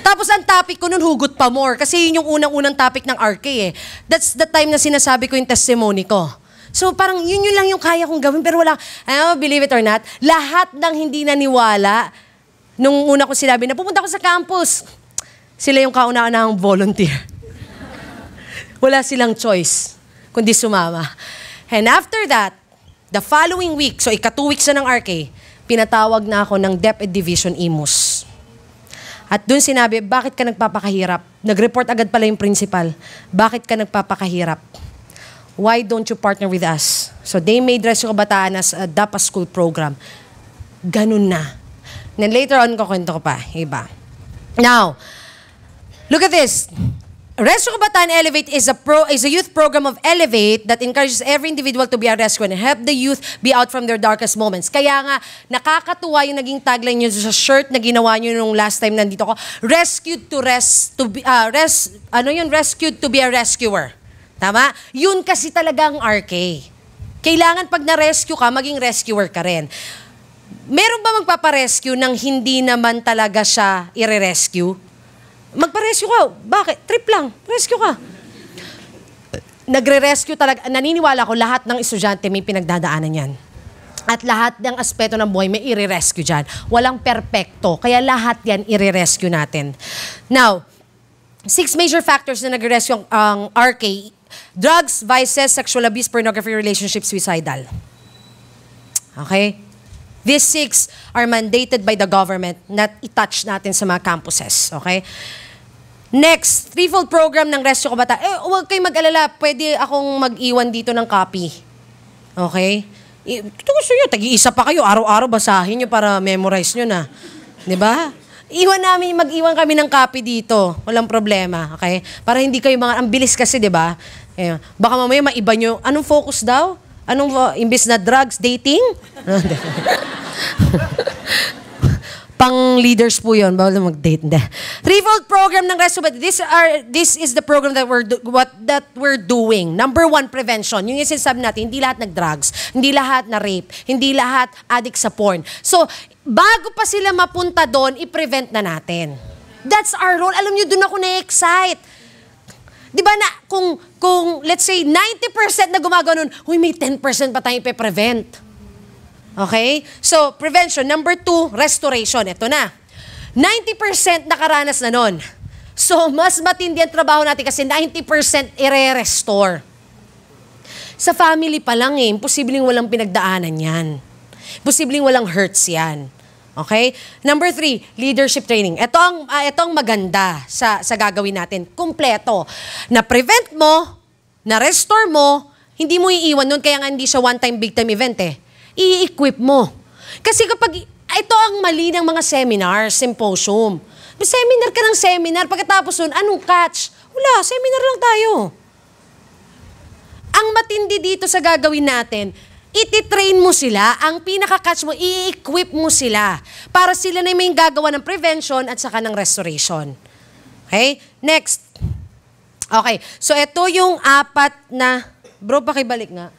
Speaker 1: Tapos ang topic ko nun, hugot pa more. Kasi yun yung unang-unang topic ng RK eh. That's the time na sinasabi ko yung testimony ko. So parang yun lang yung kaya kong gawin. Pero wala, believe it or not, lahat ng hindi naniwala, nung una ko sinabi na pupunta ko sa campus, sila yung kauna-unahang volunteer. Wala silang choice kundi sumama. And after that, the following week, so 2 weeks na ng RK, pinatawag na ako ng DepEd Division IMUS. At dun sinabi, bakit ka nagpapakahirap? Nag-report agad pala yung principal. Bakit ka nagpapakahirap? Why don't you partner with us? So they made Rescue Kabataan as a DAPA school program. Ganun na. Then later on, kukwento ko pa. Iba. Now, look at this. Rescue Kabataan Elevate is a youth program of Elevate that encourages every individual to be a rescue and help the youth be out from their darkest moments. Kaya nga, nakakatuwa yung naging tagline nyo sa shirt na ginawa nyo nung last time nandito ko. Rescued to be a rescuer. Tama? Yun kasi talagang RK. Kailangan pag na-rescue ka, maging rescuer ka rin. Meron ba magpaparescue nang hindi naman talaga siya i-rescue? Magpa-rescue ka. Bakit? Trip lang. Rescue ka. Nagre-rescue talaga. Naniniwala ko lahat ng estudyante may pinagdadaanan yan. At lahat ng aspeto ng buhay may i-rescue dyan. Walang perpekto. Kaya lahat yan i-rescue natin. Now, 6 major factors na nagre-rescue ang RK. Drugs, vices, sexual abuse, pornography, relationships, suicidal. Okay? These 6 are mandated by the government na i-touch natin sa mga campuses. Okay? Next, threefold program ng Rescue Kabataan. Huwag kayong mag-alala. Pwede akong mag-iwan dito ng copy. Okay? Ito gusto nyo. Tag-iisa pa kayo. Araw-araw basahin nyo para memorize nyo na. Diba? Mag-iwan kami ng copy dito. Walang problema. Okay? Para hindi kayo ang bilis kasi, diba? Baka mamaya maiba nyo. Anong focus daw? Imbis na drugs, dating? Pang-leaders po yun. Bawal na mag-date. Threefold program ng Rescue Kabataan. This is the program that we're doing. Number 1, prevention. Yung sinasabi natin, hindi lahat nag-drugs, hindi lahat na-rape, hindi lahat addict sa porn. So, bago pa sila mapunta doon, i-prevent na natin. That's our role. Alam nyo, doon ako na-excite. Di ba na, kung let's say, 90% na gumagawa nun, may 10% pa tayong ipe-prevent. Okay? So, prevention. Number 2, restoration. Ito na. 90% nakaranas na nun. So, mas matindi ang trabaho natin kasi 90% i-restore. Sa family pa lang imposibleng walang pinagdaanan yan. Imposibleng walang hurts yan. Okay? Number 3, leadership training. Ito ang maganda sa gagawin natin. Kumpleto. Na-prevent mo, na-restore mo, hindi mo iiwan nun, kaya nga hindi siya one-time, big-time event I-equip mo. Kasi kapag, ito ang mali ng mga seminar, symposium. Seminar ka ng seminar, pagkatapos nun, anong catch? Wala, seminar lang tayo. Ang matindi dito sa gagawin natin, iti-train mo sila, ang pinaka-catch mo, i-equip mo sila para sila na may gagawa ng prevention at saka ng restoration. Okay? Next. Okay. So, ito yung 4 na, bro, pakibalik nga.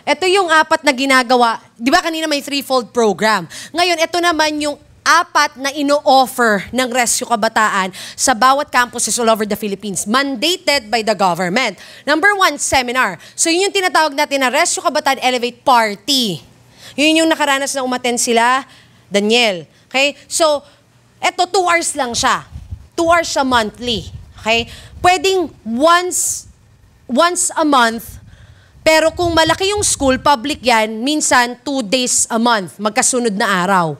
Speaker 1: Ito yung 4 na ginagawa. Di ba kanina may threefold program? Ngayon, ito naman yung 4 na ino-offer ng Rescue Kabataan sa bawat campuses all over the Philippines, mandated by the government. Number 1, seminar. So yun yung tinatawag natin na Rescue Kabataan Elevate Party. Yun yung nakaranas na umattend sila, Daniel. Okay? So, eto 2 hours lang siya. 2 hours siya monthly. Okay? Pwedeng once a month, pero kung malaki yung school, public yan, minsan 2 days a month, magkasunod na araw.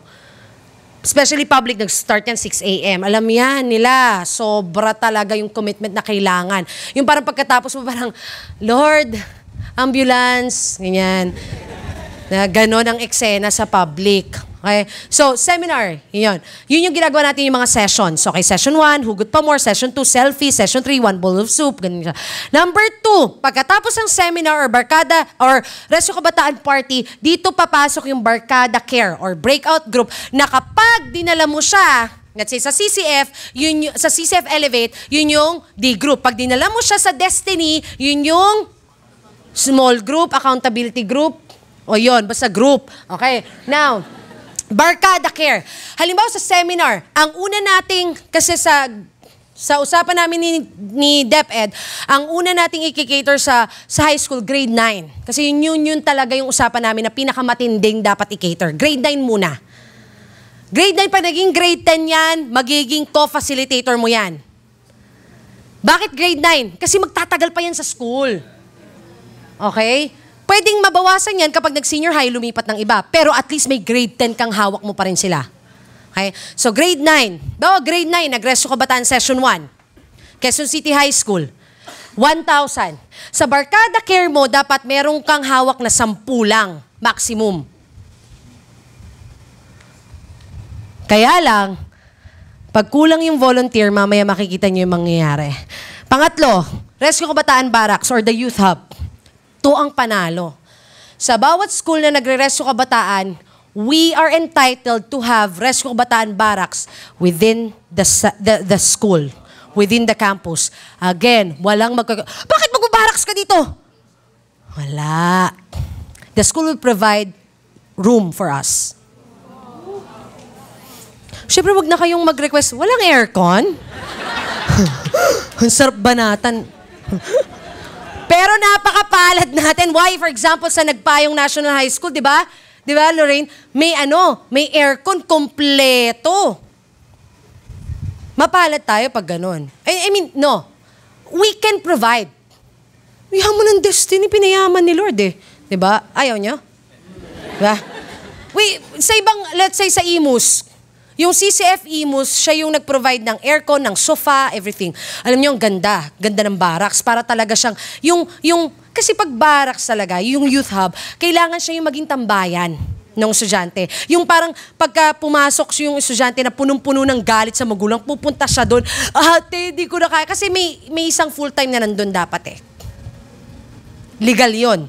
Speaker 1: Especially public, nag-start yan 6 a.m. Alam yan nila, sobra talaga yung commitment na kailangan. Yung parang pagkatapos mo parang, Lord, ambulance, ganyan. Na ganon ang eksena sa public. Okay? So, seminar, yun. Yun yung ginagawa natin yung mga sessions. Okay, session 1, hugot pa more. Session 2, selfie. Session 3, 1 bowl of soup. Ganun siya. Number 2, pagkatapos ng seminar or barkada or Rescue Kabataan Party, dito papasok yung barkada care or breakout group na kapag dinala mo siya, let's say sa CCF, sa CCF Elevate, yun yung D group. Pag dinala mo siya sa Destiny, yun yung small group, accountability group, o yun, basta group. Okay, now, barkada care. Halimbawa sa seminar, ang una nating, kasi sa usapan namin ni DepEd, ang una nating i-cater sa high school, grade 9. Kasi yun talaga yung usapan namin na pinakamatinding dapat i-cater. Grade 9 muna. Grade 9, pag naging grade 10 yan, magiging co-facilitator mo yan. Bakit grade 9? Kasi magtatagal pa yan sa school. Okay? Pwedeng mabawasan yan kapag nag-senior high, lumipat ng iba. Pero at least may grade 10 kang hawak mo pa rin sila. Okay? So grade 9. Bawa grade 9, nag-Rescue Kabataan Session 1. Quezon City High School. 1,000. Sa barkada care mo, dapat merong kang hawak na 10 lang. Maximum. Kaya lang, pag kulang yung volunteer, mamaya makikita niyo yung mangyayari. Pangatlo, Rescue Kabataan Barracks or the Youth Hub. Ito ang panalo. Sa bawat school na nagre-rescue kabataan, we are entitled to have Rescue Kabataan Barracks within the school, within the campus. Again, walang bakit mag-barracks ka dito? Wala. The school will provide room for us. Siyempre, wag na kayong mag-request, walang aircon? Ang sarap banatan. Pero napakapalad natin. Why? For example, sa Nagpayong National High School, di ba? Di ba, Lorraine? May aircon kompleto. Mapalad tayo pag ganun. I mean, no. We can provide. Yaman ng destiny, pinayaman ni Lord eh. Di ba? Ayaw niyo? Di ba? Sa ibang, let's say sa Imus, yung CCF Imus, siya yung nag-provide ng aircon, ng sofa, everything. Alam niyo, ang ganda. Ganda ng barracks. Para talaga siyang, kasi pag barracks talaga, yung youth hub, kailangan siya yung maging tambayan ng estudyante. Yung parang pagka pumasok yung estudyante na punong-puno ng galit sa magulang, pupunta siya doon, ate, di ko na kaya. Kasi may isang full-time na nandun dapat eh. Legal yon.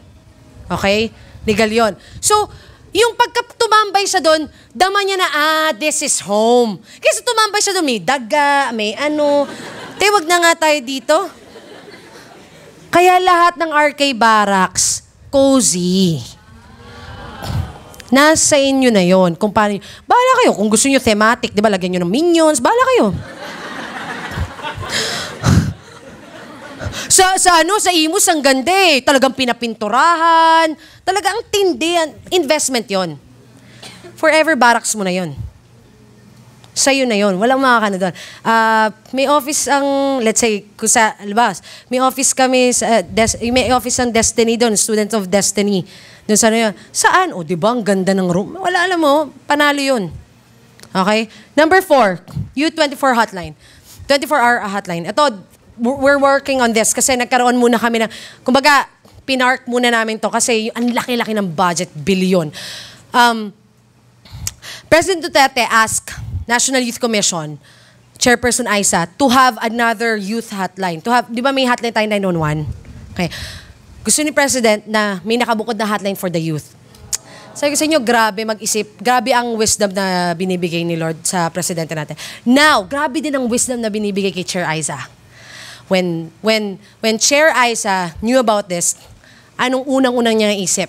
Speaker 1: Okay? Legal yon. So, yung pagka tumambay siya doon, dama niya na, this is home. Kasi tumambay siya doon, may daga, may ano. Wag na nga tayo dito. Kaya lahat ng RK Barracks, cozy. Nasa inyo na yon. Kung paano, bahala kayo. Kung gusto nyo thematic, di ba, lagyan nyo ng minions, bahala kayo. Sa Imus, ang ganda eh. Talagang pinapinturahan. Talagang tindi. Investment yon. Forever Barracks mo na yon. Sa'yo na yon. Walang makakano doon. May office ang, let's say, kung sa Albas, may office kami, may office ang Destiny doon, Students of Destiny. Doon sa ano yun. Saan? O, diba, ang ganda ng room. Wala, alam mo, panalo yun. Okay? Number 4, U24 hotline. 24-hour hotline. Ito, we're working on this kasi nagkaroon muna kami ng, kumbaga, pinark muna namin to kasi ang laki-laki ng budget, billion. President Duterte asked National Youth Commission, Chairperson Aisa, to have another youth hotline. To have, di ba may hotline tayo 911? Okay. Gusto ni President na may nakabukod na hotline for the youth. Sabi ko sa inyo, grabe mag-isip. Grabe ang wisdom na binibigay ni Lord sa Presidente natin. Now, grabe din ang wisdom na binibigay kay Chair Aisa. When Chair Aisa knew about this, anong unang-unang niya isip?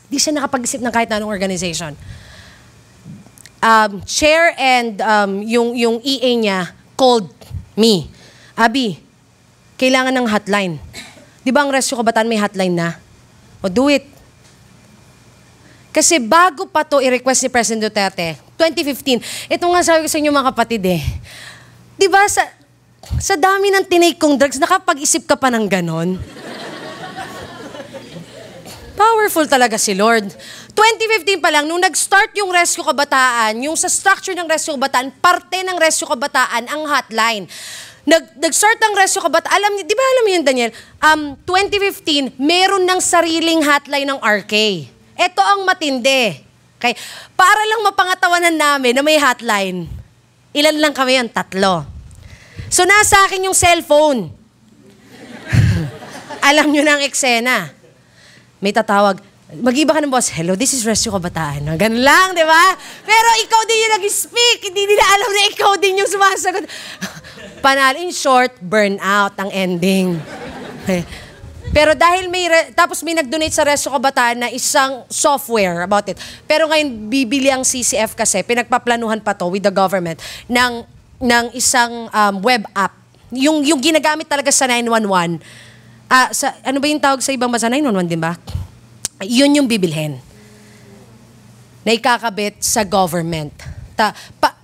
Speaker 1: Di siya nakapag-isip ng kahit anong organization. Chair and yung EA niya called me. Abi, kailangan ng hotline. Di ba ang Rescue Kabataan may hotline na? O do it. Kasi bago pa to i-request ni President Duterte, 2015, ito nga sabi ko sa inyo mga kapatid eh. Di ba sa dami ng tinake kong drugs, nakapag-isip ka pa ng ganon? Powerful talaga si Lord. 2015 pa lang, nung nag-start yung Rescue Kabataan, yung sa structure ng Rescue Kabataan, parte ng Rescue Kabataan ang hotline. Nag-start ang Rescue Kabataan, di ba alam mo yun, Daniel? 2015, meron ng sariling hotline ng RK. Ito ang matindi. Okay? Para lang mapangatawanan namin na may hotline. Ilan lang kami yan? 3. So, nasa akin yung cellphone. Alam nyo na ang eksena. May tatawag, mag-iba ka ng boss, hello, this is Rescue Kabataan. Ganun lang, di ba? Pero ikaw din yung nag-speak. Hindi nila alam na ikaw din yung sumasagot. Panalo, in short, burnout ang ending. Pero dahil tapos may nag-donate sa Rescue Kabataan na isang software about it. Pero ngayon, bibili ang CCF kasi, pinagpaplanuhan pa to with the government ng isang web app. Yung ginagamit talaga sa 911. Ano ba yung tawag sa ibang bansa? 911 din ba? Yun yung bibilhin. Na ikakabit sa government.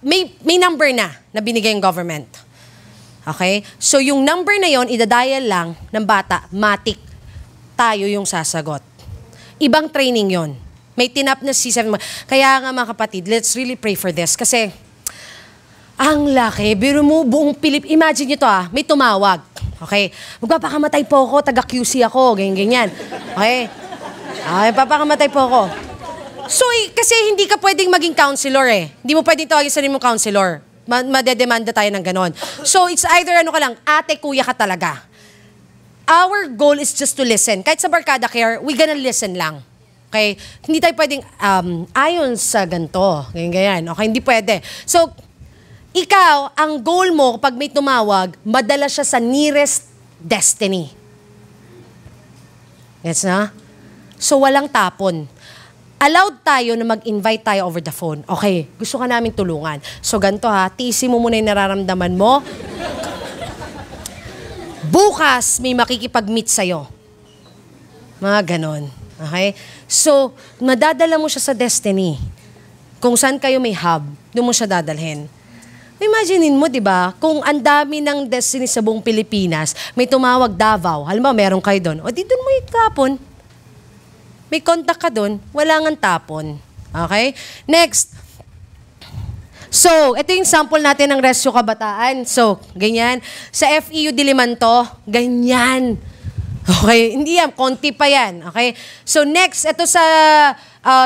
Speaker 1: May number na binigay yung government. Okay? So yung number na yon idadial lang ng bata, matik, tayo yung sasagot. Ibang training yon. May tinap na C7. Kaya nga mga kapatid, let's really pray for this. Kasi, ang laki. Biro mo, buong imagine nyo to may tumawag. Okay? Magpapakamatay po ako, taga-QC ako, ganyan-ganyan. Okay? Papakamatay po ako. So, kasi hindi ka pwedeng maging counselor eh. Hindi mo pwedeng tawagin sa sarili mong counselor. madedemanda tayo ng ganon. So, it's either ano ka lang, ate, kuya ka talaga. Our goal is just to listen. Kahit sa Barkada Care, we gonna listen lang. Okay? Hindi tayo pwedeng, ayon sa ganito, ganyan. Okay, hindi pwede. So, ikaw, ang goal mo, kapag may tumawag, madala siya sa nearest destiny. Yes na? So, walang tapon. Allowed tayo na mag-invite tayo over the phone. Okay, gusto ka namin tulungan. So, ganito ha, tiisin mo muna yung nararamdaman mo. Bukas, may makikipag-meet sa'yo. Mga ganon. Okay? So, madadala mo siya sa destiny. Kung saan kayo may hub, doon mo siya dadalhin. Imaginein mo, di ba, kung ang dami ng destiny sa buong Pilipinas, may tumawag Davao, halimbawa meron kayo doon, o di doon mo itapon. May contact ka doon, wala ngang tapon. Okay? Next. So, ito yung sample natin ng Rescue Kabataan. So, ganyan. Sa FEU Dilimanto, ganyan. Okay? Hindi yan, konti pa yan. Okay? So, next, ito sa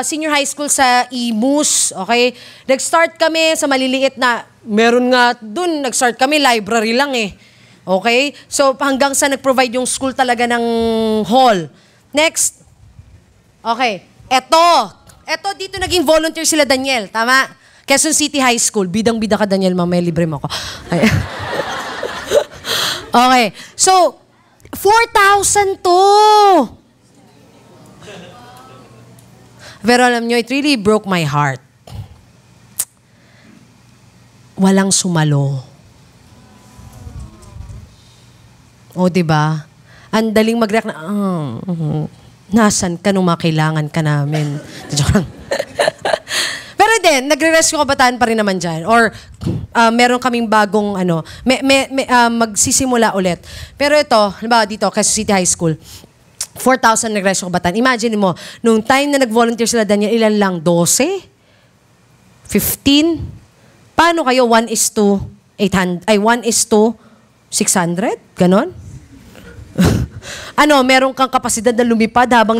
Speaker 1: senior high school sa Imus. Okay? Nag-start kami sa maliliit na, meron nga dun, nag-start kami, library lang eh. Okay? So, hanggang sa nag-provide yung school talaga ng hall. Next. Okay. Ito, dito naging volunteer sila, Daniel. Tama? Quezon City High School. Bidang-bida ka, Daniel. Mamaya libre mo ako. Okay. So, 4,000 to. Pero alam nyo, it really broke my heart. Walang sumalo. O, diba? Ang daling mag-react na, nasan ka nung makailangan ka namin? Pero din, nagre-rescue kabataan pa rin naman dyan. Or, meron kaming bagong, magsisimula ulit. Pero ito, halimbawa dito, Quezon City High School, 4,000 nag-rescue kabataan. Imagine mo, nung time na nag-volunteer sila, Daniel, ilan lang? 12? 15? Paano kayo 1:800, 1:600? Ganon? Meron kang kapasidad na lumipad habang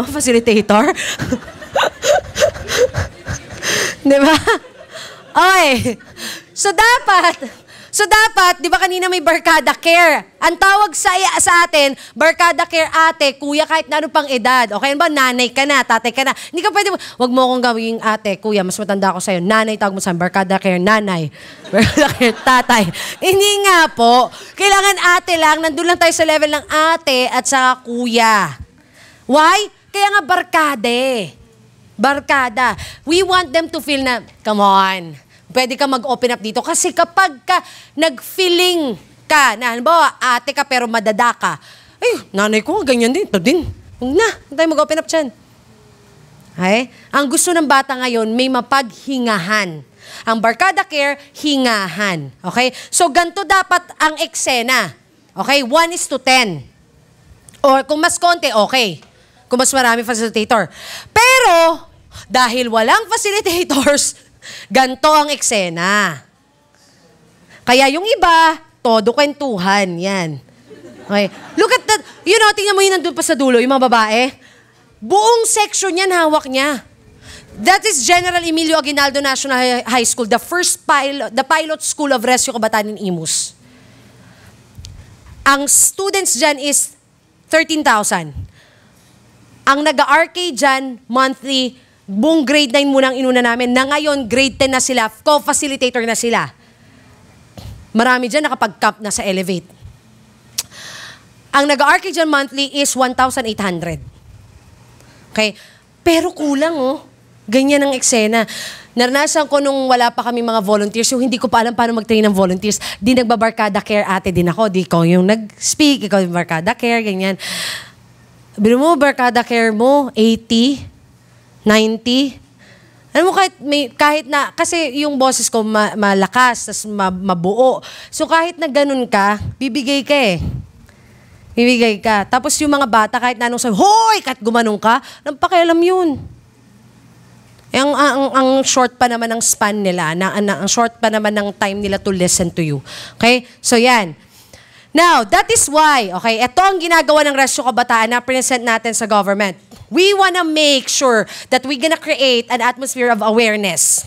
Speaker 1: facilitator? Diba? Okay. So dapat, di ba kanina may Barkada Care? Ang tawag sa atin, Barkada Care ate, kuya, kahit na ano pang edad. Okay ba? Nanay ka na, tatay ka na. Hindi ka pwede, wag mo akong gawing ate, kuya, mas matanda ako sa'yo. Nanay, tawag mo sa Barkada Care, nanay. Barkada Care, tatay. Hindi nga po. Kailangan ate lang, nandun lang tayo sa level ng ate at sa kuya. Why? Kaya nga barkada. We want them to feel na, come on, pwede ka mag-open up dito. Kasi kapag ka nag-feeling ka, na halimbawa, ate ka pero madada ka, nanay ko, ganyan din, ito din. Huwag na, huwag tayo mag-open up dyan. Okay? Ang gusto ng bata ngayon, may mapaghingahan. Ang Barkada Care, hingahan. Okay? So, ganito dapat ang eksena. Okay? 1:10. Or kung mas konti, okay. Kung mas marami facilitator. Pero, dahil walang facilitators, ganito ang eksena. Kaya yung iba, todo kwentuhan. Yan. Okay. Look at that. Tingnan mo yun nandun pa sa dulo, yung mga babae. Buong section yan, hawak niya. That is General Emilio Aguinaldo National High School, the pilot school of Rescue Kabataan in Imus. Ang students dyan is 13,000. Ang nag-arcade dyan, monthly, buong grade 9 munang inuna namin, na ngayon, grade 10 na sila, co-facilitator na sila. Marami dyan nakapag-camp na sa Elevate. Ang nag-arcade dyan monthly is 1,800. Okay? Pero kulang, Ganyan ang eksena. Naranasan ko nung wala pa kami mga volunteers, yung hindi ko pa alam paano mag-train ng volunteers. Di nagbabarkada care ate din ako. Di ko yung nag-speak, ikaw yung barkada care, ganyan. Bino mo, barkada care mo, 80, 90. Alam mo, kahit na, kasi yung boses ko malakas, tas mabuo. So kahit na ganun ka, bibigay ka eh. Bibigay ka. Tapos yung mga bata, kahit na anong sabi, hoy! Kahit gumanong ka, nang pakialam yun. Ang short pa naman ng span nila, ang short pa naman ng time nila to listen to you. Okay? So yan. Now, that is why, okay, ito ang ginagawa ng Rescue Kabataan na present natin sa government. We wanna make sure that we're gonna create an atmosphere of awareness.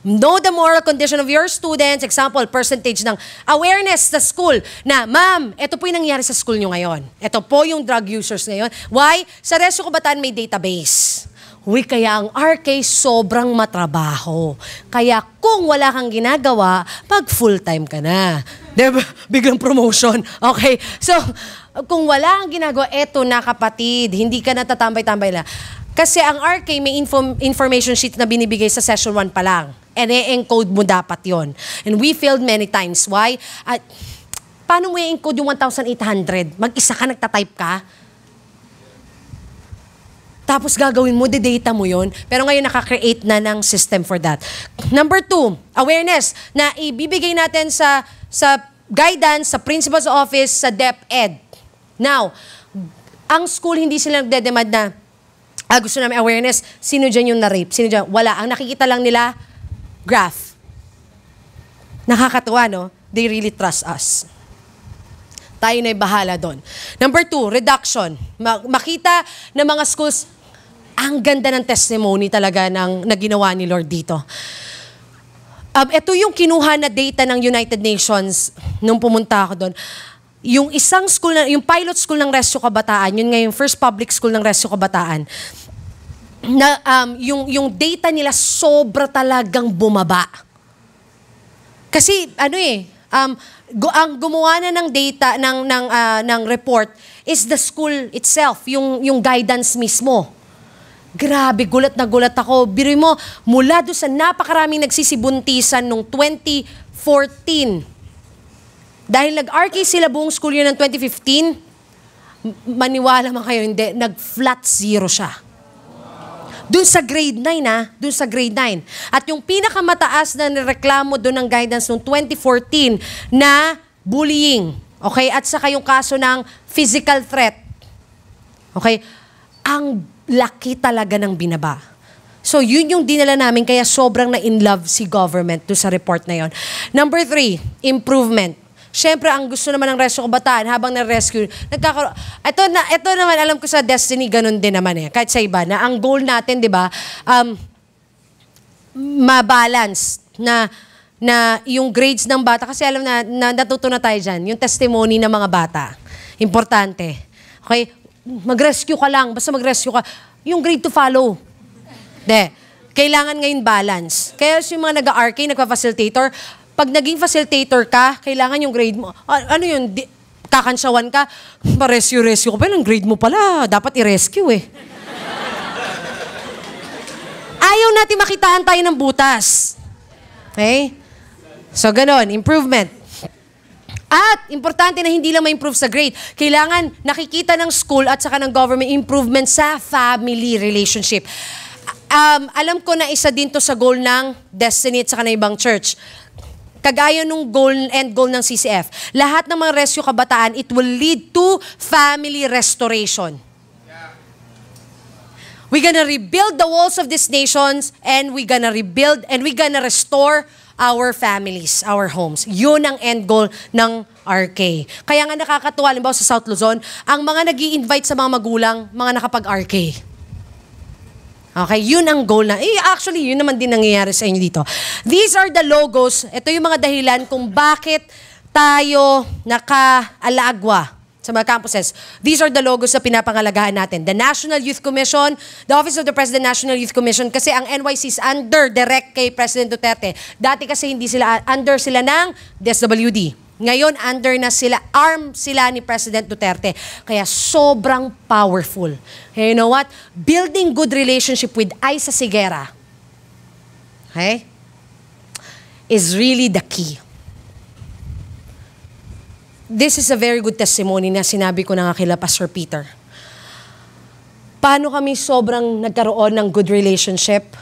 Speaker 1: Know the moral condition of your students. Example, percentage ng awareness sa school na, ma'am, ito po yung nangyari sa school nyo ngayon. Ito po yung drug users ngayon. Why? Sa Rescue Kabataan may database. Uy, kaya ang RK sobrang matrabaho. Kaya kung wala kang ginagawa, pag full-time ka na. Diba? Biglang promotion. Okay? So, kung wala kang ginagawa, eto na kapatid, hindi ka natatambay-tambay na. Kasi ang RK may information sheet na binibigay sa session 1 pa lang. And i-encode mo dapat yon. And we failed many times. Why? Paano mo i-encode yung 1,800? Mag-isa ka, nagtatype ka? Tapos gagawin mo, de-data mo yon. Pero ngayon nakakreate na ng system for that. Number 2, awareness na ibibigay natin sa guidance, sa principal's office, sa DepEd. Now, ang school hindi sila nagde-demand na gusto namin awareness, sino dyan yung na-rape? Sino dyan? Wala. Ang nakikita lang nila, graph. Nakakatuwa, no? They really trust us. Tayo na'y bahala doon. Number 2, reduction. Makita ng mga schools, ang ganda ng testimony talaga na ginawa ni Lord dito. Ito yung kinuha na data ng United Nations nung pumunta ako doon. Yung isang school, yung pilot school ng Rescue Kabataan, yun nga yung first public school ng Rescue Kabataan, na yung data nila sobra talagang bumaba. Kasi ang gumawa na ng data ng report is the school itself, yung guidance mismo. Grabe, gulat na gulat ako. Biruin mo, mula doon sa napakaraming nagsisibuntisan nung 2014. Dahil nag-RK sila buong school year ng 2015, maniwala man kayo, hindi, nag-flat zero siya. Doon sa grade 9, doon sa grade 9. At yung pinakamataas na nireklamo doon ng guidance noong 2014 na bullying. Okay? At saka yung kaso ng physical threat. Okay? Ang laki talaga ng binaba. So, yun yung dinala namin, kaya sobrang na-in-love si government doon sa report na yon. Number 3, improvement. Siyempre, ang gusto naman ng Rescue Kabataan, habang na-rescue, nagkakaroon. Ito naman, alam ko sa Destiny, ganun din naman kahit sa iba, na ang goal natin, di ba, ma-balance na yung grades ng bata. Kasi alam na natuto na tayo dyan, yung testimony ng mga bata. Importante. Okay? Mag-rescue ka lang, basta mag-rescue ka. Yung grade to follow. Kailangan ngayon balance. Kaya yung mga nag-RK, nagpa-facilitator, pag naging facilitator ka, kailangan yung grade mo. Ano yun? Kakansyawan ka, pa-rescue ko. Pero yung grade mo pala, dapat i-rescue Ayaw natin makitaan tayo ng butas. Okay? So, ganon. Improvement. At, importante na hindi lang ma-improve sa grade. Kailangan nakikita ng school at saka ng government improvement sa family relationship. Alam ko na isa din to sa goal ng Destiny at saka ng ibang church. Kagaya nung end goal ng CCF, lahat ng mga Rescue Kabataan, it will lead to family restoration. We're gonna rebuild the walls of these nations, and we're gonna rebuild, and we're gonna restore our families, our homes. Yun ang end goal ng RK. Kaya nga nakakatuwa, halimbawa sa South Luzon, ang mga nag-i-invite sa mga magulang, mga nakapag-RK. Okay, yun ang goal na. Actually, yun naman din nangyayari sa inyo dito. These are the logos. Ito yung mga dahilan kung bakit tayo naka-alagwa sa mga campuses. These are the logos na pinapangalagaan natin. The National Youth Commission, the Office of the President National Youth Commission, kasi ang NYC is under direct kay President Duterte. Dati kasi hindi sila, under sila ng DSWD. Ngayon, under na sila, arm sila ni President Duterte. Kaya sobrang powerful. Hey, you know what? Building good relationship with Aisa Sigera, okay, is really the key. This is a very good testimony na sinabi ko na nga kila Pastor Peter. Paano kami sobrang nagkaroon ng good relationship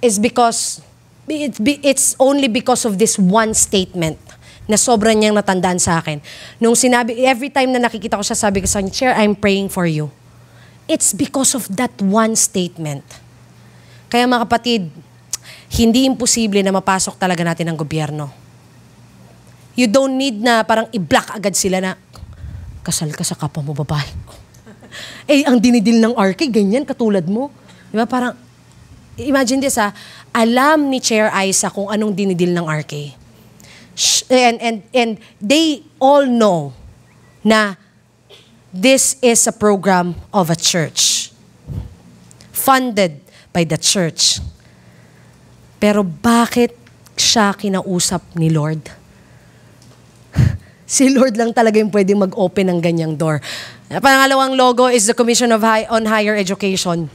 Speaker 1: is because, it's only because of this one statement na sobrang niyang natandaan sa akin. Nung sinabi, every time na nakikita ko siya, sabi ko sa kanya, Chair, I'm praying for you. It's because of that one statement. Kaya mga kapatid, hindi imposible na mapasok talaga natin ang gobyerno. You don't need na parang i-block agad sila na, kasal ka sa kapwa mo babae. Ang dinidil ng RK, ganyan, katulad mo. Di ba? Parang, imagine this alam ni Chair Isa kung anong dinidil ng RK. And they all know na this is a program of a church. Funded by the church. Pero bakit siya kinausap ni Lord? Si Lord lang talaga yung pwedeng mag-open ng ganyang door. Pangalawang logo is the Commission on Higher Education.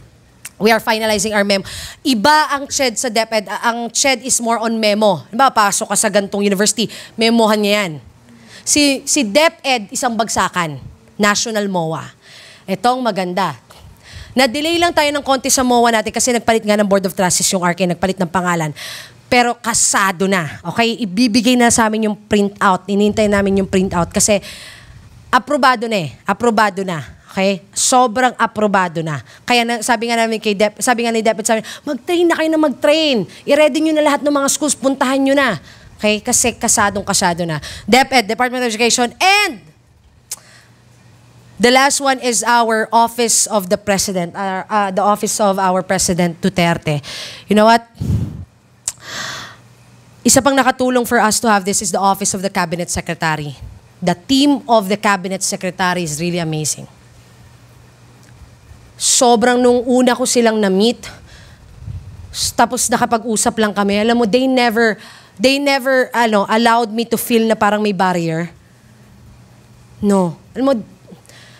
Speaker 1: We are finalizing our memo. Iba ang CHED sa DepEd. Ang CHED is more on memo. Diba, pasok ka sa gantong university, memohan niya yan. Si DepEd, isang bagsakan. National MOA. Itong maganda. Na-delay lang tayo ng konti sa MOA natin kasi nagpalit nga ng Board of Trustees yung RK, nagpalit ng pangalan. Pero kasado na. Okay? Ibibigay na sa amin yung printout. Inintay namin yung printout kasi aprobado na eh. Aprobado na. Okay? Sobrang aprobado na. Kaya sabi nga namin kay sabi nga ni DepEd, mag-train na kayo na mag-train. I-ready nyo na lahat ng mga schools, puntahan nyo na. Okay? Kasi kasado na. DepEd, Department of Education, and the last one is our Office of the President, the Office of our President Duterte. You know what? Isa pang nakatulong for us to have this is the Office of the Cabinet Secretary. The team of the Cabinet Secretary is really amazing. Sobrang nung una ko silang na-meet, tapos nakapag-usap lang kami. Alam mo, they never allowed me to feel na parang may barrier. No. Alam mo,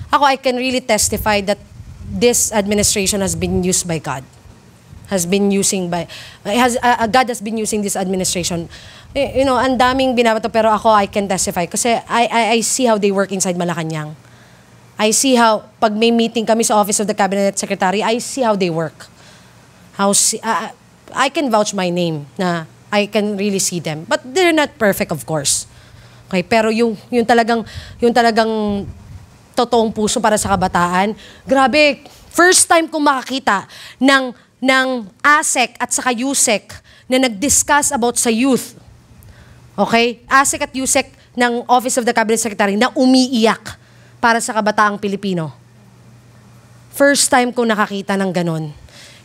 Speaker 1: ako, I can really testify that this administration has been used by God. God has been using this administration. You know, ang daming binabato, pero ako, I can testify. Kasi I see how they work inside Malacanang. I see how, pag may meeting kami sa Office of the Cabinet Secretary, I see how they work. I can vouch my name na I can really see them. But they're not perfect, of course. Okay, pero yung talagang totoong puso para sa kabataan, grabe, first time kong makakita ng ASEC at saka USEC na nag-discuss about sa youth. Okay? ASEC at USEC ng Office of the Cabinet Secretary na umiiyak para sa kabataang Pilipino. First time ko nakakita ng ganon.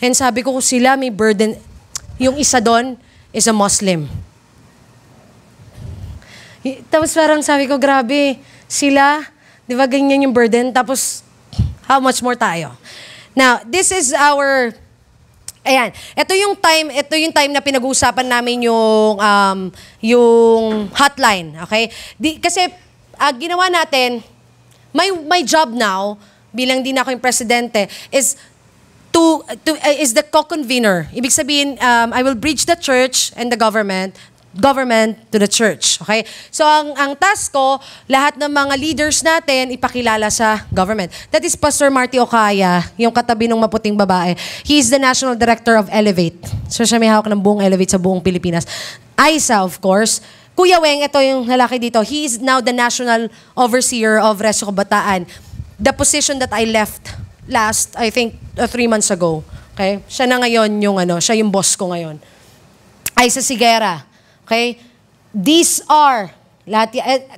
Speaker 1: And sabi ko, sila may burden. Yung isa doon is a Muslim. Tapos parang sabi ko, grabe, sila, di ba ganyan yung burden? Tapos, how much more tayo? Now, this is our, ayan, ito yung time na pinag-uusapan namin yung hotline, okay? Kasi, ginawa natin, my job now, bilang din ako yung presidente, is the co-convener. Ibig sabihin, I will bridge the church and the government to the church. Okay? So, ang task ko, lahat ng mga leaders natin, ipakilala sa government. That is Pastor Marty Ocaya, yung katabi ng maputing babae. He is the National Director of Elevate. So, siya may hawak ng buong Elevate sa buong Pilipinas. Isa, of course. Kuya Weng, ito yung lalaki dito. He is now the National Overseer of Rescue Kabataan. The position that I left last, I think, 3 months ago. Okay? Siya na ngayon yung siya yung boss ko ngayon. Isa Sigera. Okay? These are,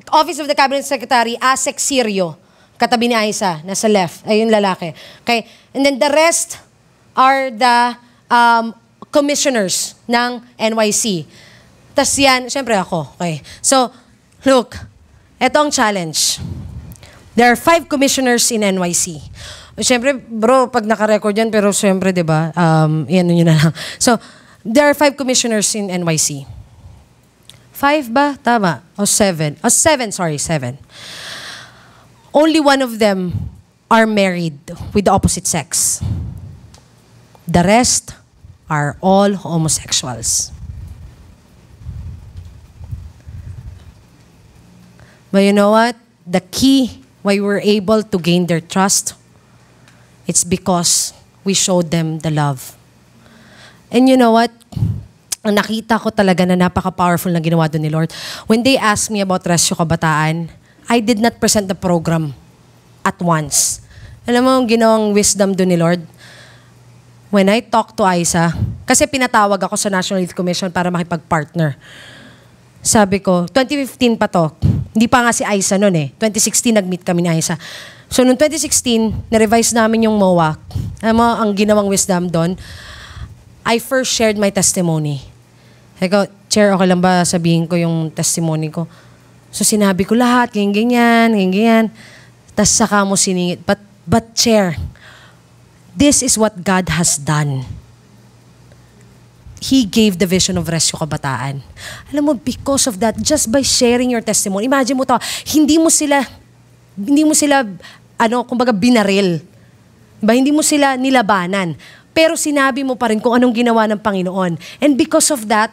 Speaker 1: Office of the Cabinet Secretary, ASEC Sirio. Katabi ni Isa, nasa left. Ayun lalaki. Okay? And then the rest are the commissioners ng NYC. Tas yan, syempre ako. Okay. So, look, ito ang challenge. There are 5 commissioners in NYC. Syempre, bro, pag naka-record yan, pero syempre, di ba, yan nyo na lang. So, there are 5 commissioners in NYC. 5 ba? Tama. O 7. O 7, sorry, 7. Only one of them are married with the opposite sex. The rest are all homosexuals. But you know what? The key why we're able to gain their trust, it's because we showed them the love. And you know what? Ang nakita ko talaga na napaka-powerful na ginawa doon ni Lord. When they asked me about Rescue Kabataan, I did not present the program at once. Alam mo ang ginawang wisdom doon ni Lord? When I talked to Isa, kasi pinatawag ako sa National Youth Commission para makipag-partner. Sabi ko, 2015 pa to. Hindi pa nga si Isa noon eh. 2016 nag-meet kami ni Isa. So noong 2016, na-revise namin yung MOA. Alam mo, ang ginawang wisdom doon, I first shared my testimony. Ikaw, Chair, okay lang ba sabihin ko yung testimony ko? So sinabi ko lahat, ganyan. Tapos saka mo siningit. But Chair, this is what God has done. He gave the vision of Rescue Kabataan. Alam mo, because of that, just by sharing your testimony, imagine mo to, hindi mo sila, kumbaga binaril. Diba? Hindi mo sila nilabanan. Pero sinabi mo pa rin kung anong ginawa ng Panginoon. And because of that,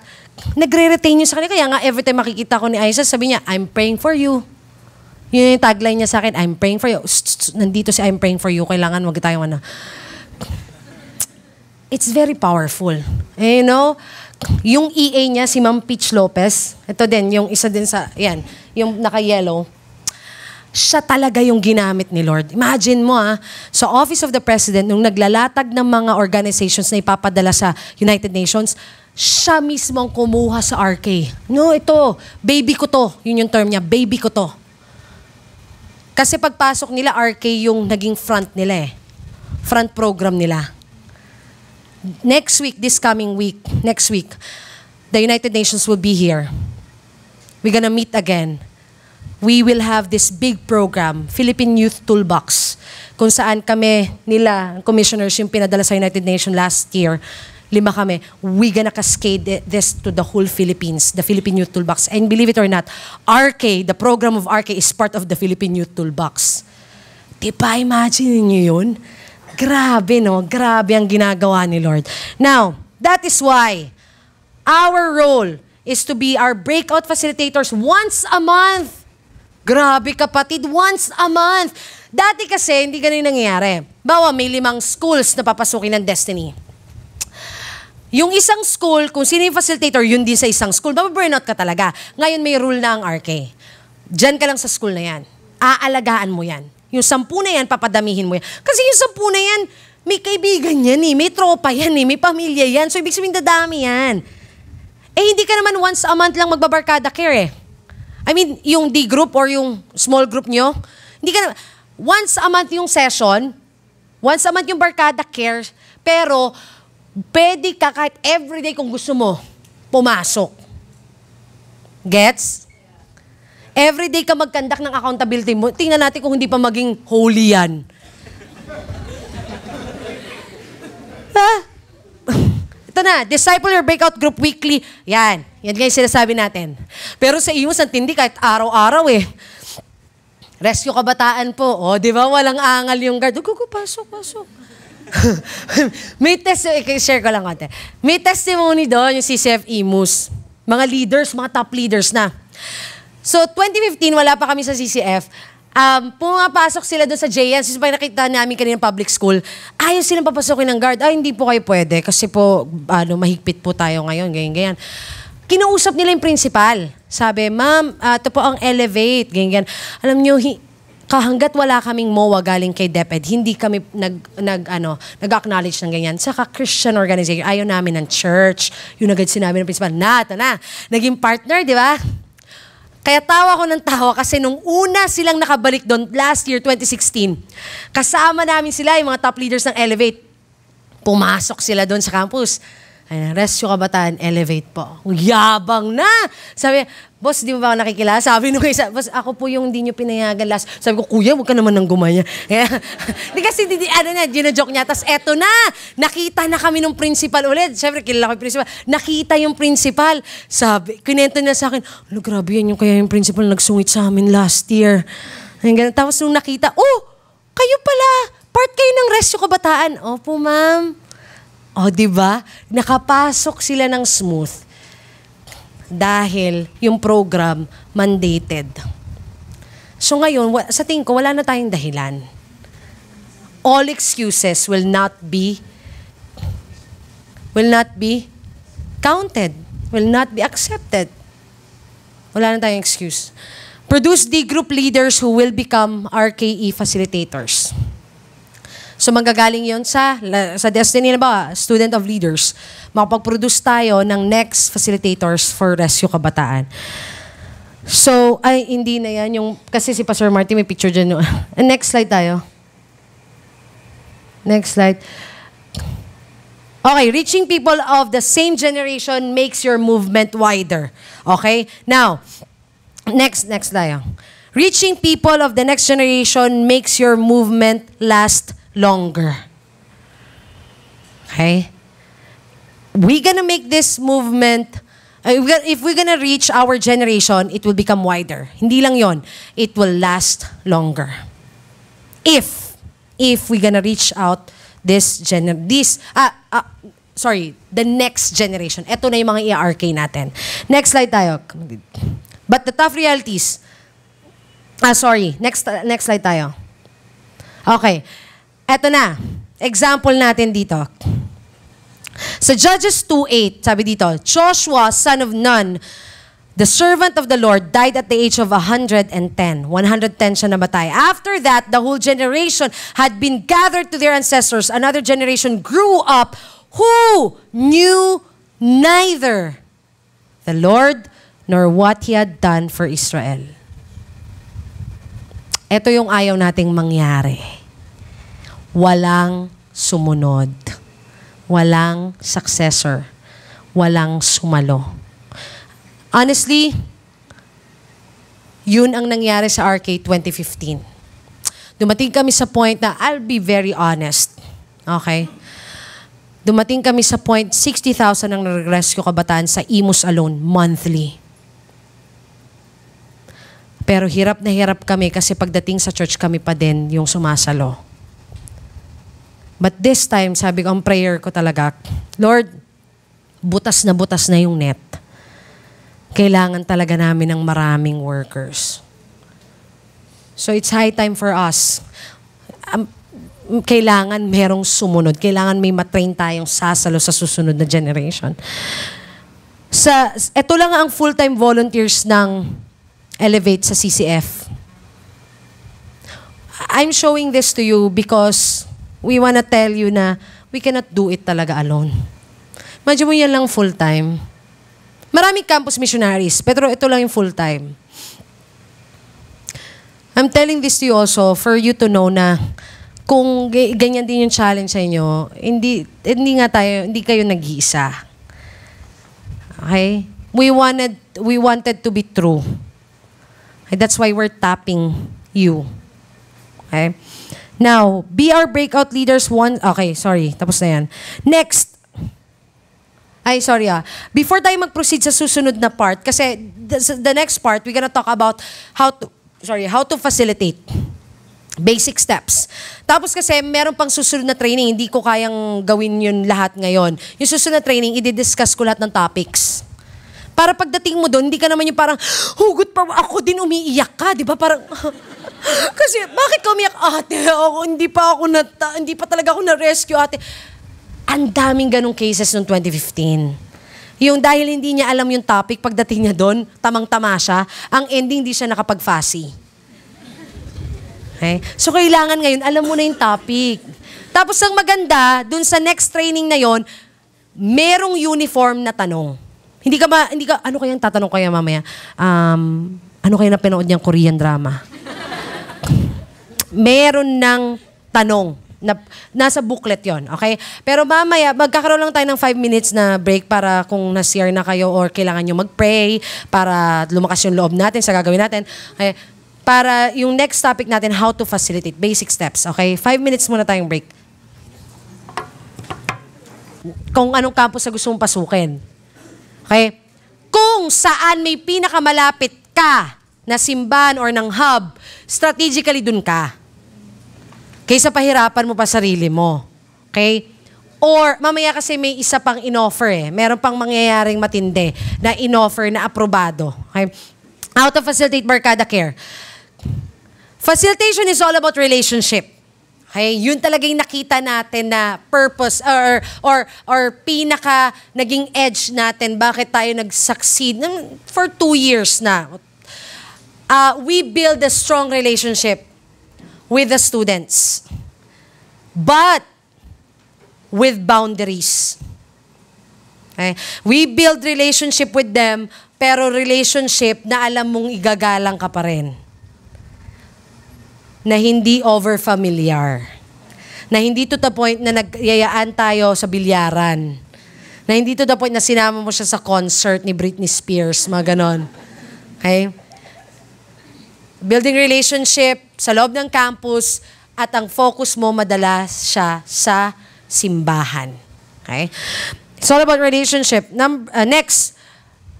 Speaker 1: nagre-retain yun sa kanila. Kaya nga, every time makikita ko ni Aiza, sabi niya, I'm praying for you. Yun yung tagline niya sa akin, I'm praying for you. Nandito si I'm praying for you. Kailangan wag tayong ano. It's very powerful. You know, yung EA niya, si Ma'am Peach Lopez, ito din, yung isa din sa, yan, yung naka-yellow, siya talaga yung ginamit ni Lord. Imagine mo sa Office of the President, nung naglalatag ng mga organizations na ipapadala sa United Nations, siya mismo ang kumuha sa RK. No, ito, baby ko to. Yun yung term niya, baby ko to. Kasi pagpasok nila, RK yung naging front nila front program nila. Next week, next week, the United Nations will be here. We're gonna meet again. We will have this big program, Philippine Youth Toolbox, kung saan kami, nila, commissioners, yung pinadala sa United Nations last year, 5 kami, we gonna cascade this to the whole Philippines, the Philippine Youth Toolbox. And believe it or not, RK, the program of RK is part of the Philippine Youth Toolbox. Diba, imagine niyo yun? Grabe, no? Grabe ang ginagawa ni Lord. Now, that is why our role is to be our breakout facilitators once a month. Grabe kapatid, once a month. Dati kasi, hindi ganun nangyayari. Bawa, may 5 schools na papasukin ng Destiny. Yung isang school, kung sino yung facilitator, yun din sa isang school, mababurnout ka talaga. Ngayon may rule na ang RK. Diyan ka lang sa school na yan. Aalagaan mo yan. Yung 10 na yan, papadamihin mo yan. Kasi yung 10 na yan, may kaibigan yan may tropa yan may pamilya yan. So ibig sabihin dadami yan. Hindi ka naman once a month lang magbabarkada care I mean, yung D group or yung small group nyo, hindi ka na, once a month yung session, once a month yung barkada care, pero pwede ka kahit everyday kung gusto mo, pumasok. Gets? Everyday ka magkandak ng accountability mo. Tingnan natin kung hindi pa maging holy yan. Ito na, disciple your breakout group weekly. Yan. Yan guys, sinasabi natin. Pero sa iyo, santindi kahit araw-araw Rescue Kabataan po. Di ba? Walang angal yung guard. Pasok. May share ko lang konti. May testimony doon yung CCF Imus. Mga leaders, mga top leaders na. So, 2015, wala pa kami sa CCF. Pumapasok sila doon sa JN. So, pag nakita namin kanina public school, ayaw silang papasokin ng guard. Hindi po kayo pwede kasi po, mahigpit po tayo ngayon, ganyan. Kinausap nila yung principal. Sabi, ma'am, ito po ang elevate, ganyan. Alam nyo, hanggat wala kaming MOA galing kay DepEd, hindi kami nag-acknowledge ng ganyan. Saka Christian organization, ayaw namin ng church. Yung agad sinabi ng principal, ito na. Naging partner, di ba? Kaya tawa ko ng tawa kasi nung una silang nakabalik doon, last year, 2016, kasama namin sila, yung mga top leaders ng Elevate. Pumasok sila doon sa campus. Rescue Kabataan, Elevate po. Yabang na! Sabi, boss, di mo ba ako nakikilala? Sabi nung isa, boss, ako po yung hindi nyo pinayagan last. Sabi ko, kuya, huwag ka naman nang gumanya. Di kasi, ginajoke niya. Tapos eto na, nakita na kami ng principal ulit. Siyempre, kilala ko yung principal. Nakita yung principal. Sabi, kinento niya sa akin, grabe yan yung kaya yung principal nagsungit sa amin last year. Tapos nung nakita, kayo pala, part kayo ng Rescue Kabataan. Opo, ma'am. Diba? Nakapasok sila ng smooth dahil yung program mandated. So ngayon, sa tingin ko, wala na tayong dahilan. All excuses will not be counted, will not be accepted. Wala na tayong excuse. Produce D group leaders who will become RKE facilitators. So manggagaling yon sa Destiny na ba, student of leaders. Makapag-produce tayo ng next facilitators for Rescue Kabataan. So, hindi na yan. Kasi si Pastor Marty may picture dyan. Next slide tayo. Next slide. Okay, reaching people of the same generation makes your movement wider. Okay? Now, next tayo. Reaching people of the next generation makes your movement last longer. Okay? We're gonna make this movement, if we're gonna reach our generation, it will become wider. Hindi lang yon, it will last longer. If we're gonna reach out the next generation. Ito na yung mga i-RK natin. Next slide tayo. But the tough realities, next slide tayo. Okay. Ito na. Example natin dito. Sa Judges 2:8, sabi dito, Joshua, son of Nun, the servant of the Lord, died at the age of 110. 110 siya namatay. After that, the whole generation had been gathered to their ancestors. Another generation grew up who knew neither the Lord nor what He had done for Israel. Ito yung ayaw nating mangyari. Walang sumunod. Walang successor. Walang sumalo. Honestly, yun ang nangyari sa RK 2015. Dumating kami sa point na, I'll be very honest. Okay? Dumating kami sa point, 60,000 ang nag-rescue kabataan sa Imus alone, monthly. Pero hirap na hirap kami kasi pagdating sa church kami pa din yung sumasalo. But this time, sabi ko, ang prayer ko talaga, Lord, butas na yung net. Kailangan talaga namin ng maraming workers. So it's high time for us. Kailangan merong sumunod. Kailangan may matrain tayong sasalo sa susunod na generation. Ito lang ang full-time volunteers ng Elevate sa CCF. I'm showing this to you because we wanna tell you na we cannot do it talaga alone. Imagine mo yan lang full-time. Maraming campus missionaries, pero ito lang yung full-time. I'm telling this to you also for you to know na kung ganyan din yung challenge sa inyo, hindi kayo nag-iisa. Okay? We wanted to be true. Okay? That's why we're tapping you. Okay? Now, be our breakout leaders okay, sorry. Tapos na yan. Next. Before tayo mag-proceed sa susunod na part, kasi the next part, we're gonna talk about how to facilitate. Basic steps. Tapos kasi, meron pang susunod na training. Hindi ko kayang gawin yun lahat ngayon. Yung susunod na training, i-discuss ko lahat ng topics. Para pagdating mo doon, hindi ka naman yung parang, hugot pa ako din umiiyak ka. Di ba? Parang, kasi bakit ka umiyak? Ate, hindi pa talaga ako na-rescue, ate. Ang daming ganong cases noong 2015. Yung dahil hindi niya alam yung topic, pagdating niya doon, tamang-tama siya, ang ending di siya nakapag-FASI. Okay? So kailangan ngayon, alam mo na yung topic. Tapos ang maganda, dun sa next training na yon, merong uniform na tanong. Ano kayang tatanong kaya mamaya? Ano kaya na pinanood niyang Korean drama? Meron ng tanong. Nasa booklet yon, okay? Pero mamaya, magkakaroon lang tayo ng 5 minutes na break para kung na-CR na kayo or kailangan nyo mag-pray para lumakas yung loob natin sa gagawin natin. Okay? Para yung next topic natin, how to facilitate, basic steps, okay? 5 minutes muna tayong break. Kung anong campus na gusto mong pasukin. Okay? Kung saan may pinakamalapit ka na simbahan or ng hub, strategically dun ka. Kaysa pahirapan mo pa sarili mo. Okay? Or, mamaya kasi may isa pang in-offer eh. Meron pang mangyayaring matindi na in-offer na aprobado. Okay? How to facilitate Barkada Care. Facilitation is all about relationship. Okay? Yun talaga yung nakita natin na purpose or pinaka naging edge natin bakit tayo nag-succeed for 2 years na. We build a strong relationship with the students. But with boundaries. Okay? We build relationship with them, pero relationship na alam mong igagalang ka pa rin. Na hindi over-familiar. Na hindi to the point na nagyayaan tayo sa bilyaran. Na hindi to the point na sinama mo siya sa concert ni Britney Spears, mga ganon. Okay? Building relationship sa loob ng campus at ang focus mo madalas siya sa simbahan. Okay? It's all about relationship. Next,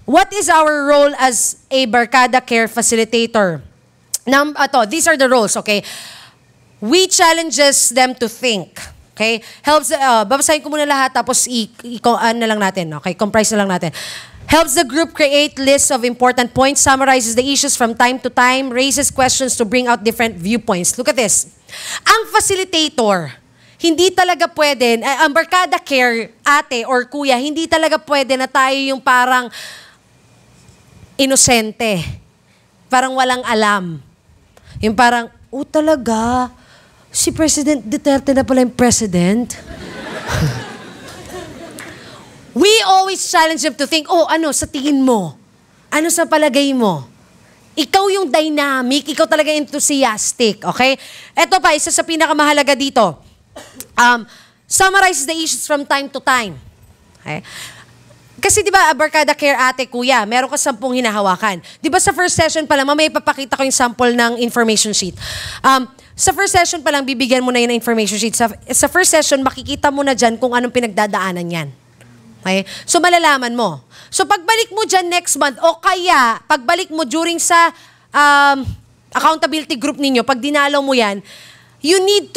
Speaker 1: what is our role as a Barkada Care facilitator? These are the roles, okay? We challenges them to think. Okay? Helps, babasahin ko muna lahat tapos na lang natin. Okay? Comprise na lang natin. Helps the group create lists of important points, summarizes the issues from time to time, raises questions to bring out different viewpoints. Look at this. Ang facilitator, hindi talaga pwede, ang Barkada Care, ate or kuya, hindi talaga pwede na tayo yung parang inosente. Parang walang alam. Yung parang, talaga, si President Duterte na pala yung president. We always challenge them to think, sa tingin mo? Ano sa palagay mo? Ikaw yung dynamic, ikaw talaga enthusiastic, okay? Ito pa, isa sa pinakamahalaga dito. Summarize the issues from time to time. Okay? Kasi di ba, Barkada Care ate, kuya, meron ka 10 hinahawakan. Di ba sa first session pa lang, mamaya ipapakita ko yung sample ng information sheet. Sa first session pa lang, bibigyan mo na yun ng information sheet. Sa first session, makikita mo na dyan kung anong pinagdadaanan yan. Okay? So, malalaman mo. So, pagbalik mo dyan next month, o kaya, pagbalik mo during sa accountability group ninyo, pag dinalaw mo yan, you need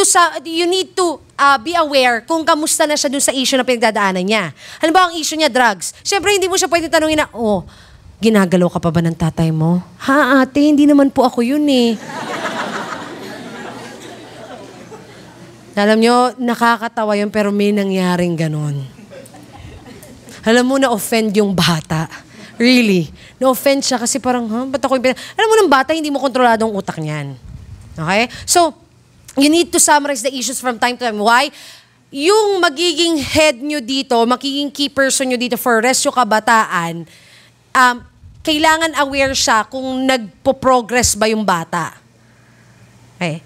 Speaker 1: to be aware kung kamusta na siya dun sa issue na pinagdadaanan niya. Halimbawa, ang issue niya, drugs. Siyempre, hindi mo siya pwede tanungin na, ginagalaw ka pa ba ng tatay mo? Ha, ate, hindi naman po ako yun eh. Alam nyo, nakakatawa yun pero may nangyaring ganon. Alam mo, na-offend yung bata. Really. Na-offend siya kasi parang, ba't ako yung... Alam mo, ng bata, hindi mo kontrolado ang utak niyan. Okay? So, you need to summarize the issues from time to time. Why? Yung magiging head nyo dito, magiging key person nyo dito for Rescue Kabataan, kailangan aware siya kung nagpo-progress ba yung bata. Okay?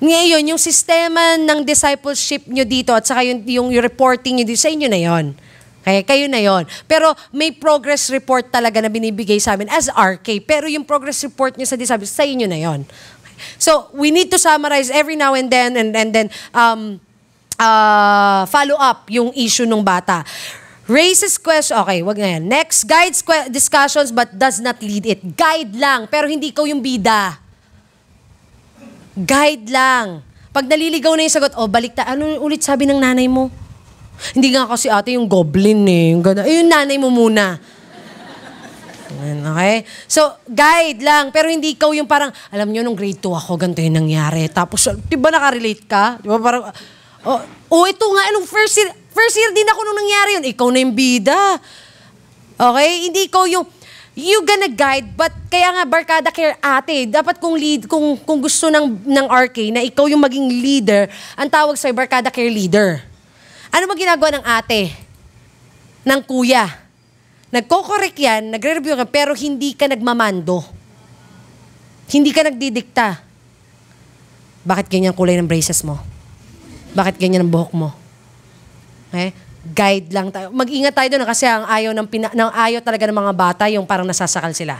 Speaker 1: Ngayon, yung sistema ng discipleship nyo dito at saka yung reporting nyo dito, sa inyo na yon. Okay, kayo na yon. Pero may progress report talaga na binibigay sa amin as RK. Pero yung progress report nyo sa discipleship, sa inyo na yon. Okay. So, we need to summarize every now and then follow up yung issue ng bata. Raises question, okay, wag na yan. Next, guides discussions but does not lead it. Guide lang, pero hindi ikaw yung bida. Guide lang. Pag naliligaw na yung sagot, balik ano ulit sabi ng nanay mo? Hindi nga kasi ate yung goblin eh. Yung nanay mo muna. Okay? So, guide lang. Pero hindi ikaw yung parang, alam nyo, nung grade 2 ako, ganito yung nangyari. Tapos, di ba nakarelate ka? Di ba parang, ito nga, anong first year din ako nung nangyari yun. Ikaw na yung bida. Okay? Hindi ikaw yung, you gonna guide, but kaya nga Barkada Care ate, dapat kung gusto ng RK na ikaw yung maging leader, ang tawag sa'yo Barkada Care leader. Ano ba ginagawa ng ate? Ng kuya? Nagko-correct yan, nagre-review ka, pero hindi ka nagmamando. Hindi ka nagdidikta. Bakit ganyan kulay ng braces mo? Bakit ganyan ang buhok mo? Okay? Guide lang tayo. Mag-ingat tayo doon kasi ang ayaw talaga ng mga bata yung parang nasasakal sila.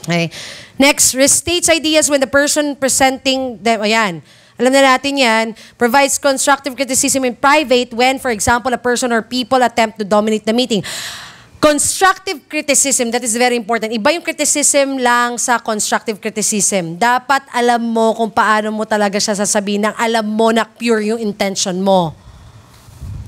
Speaker 1: Okay. Next, restates ideas when the person presenting them, ayan. Alam na natin yan. Provides constructive criticism in private when, for example, a person or people attempt to dominate the meeting. Constructive criticism, that is very important. Iba yung criticism lang sa constructive criticism. Dapat alam mo kung paano mo talaga siya sasabihin, nang alam mo na pure yung intention mo.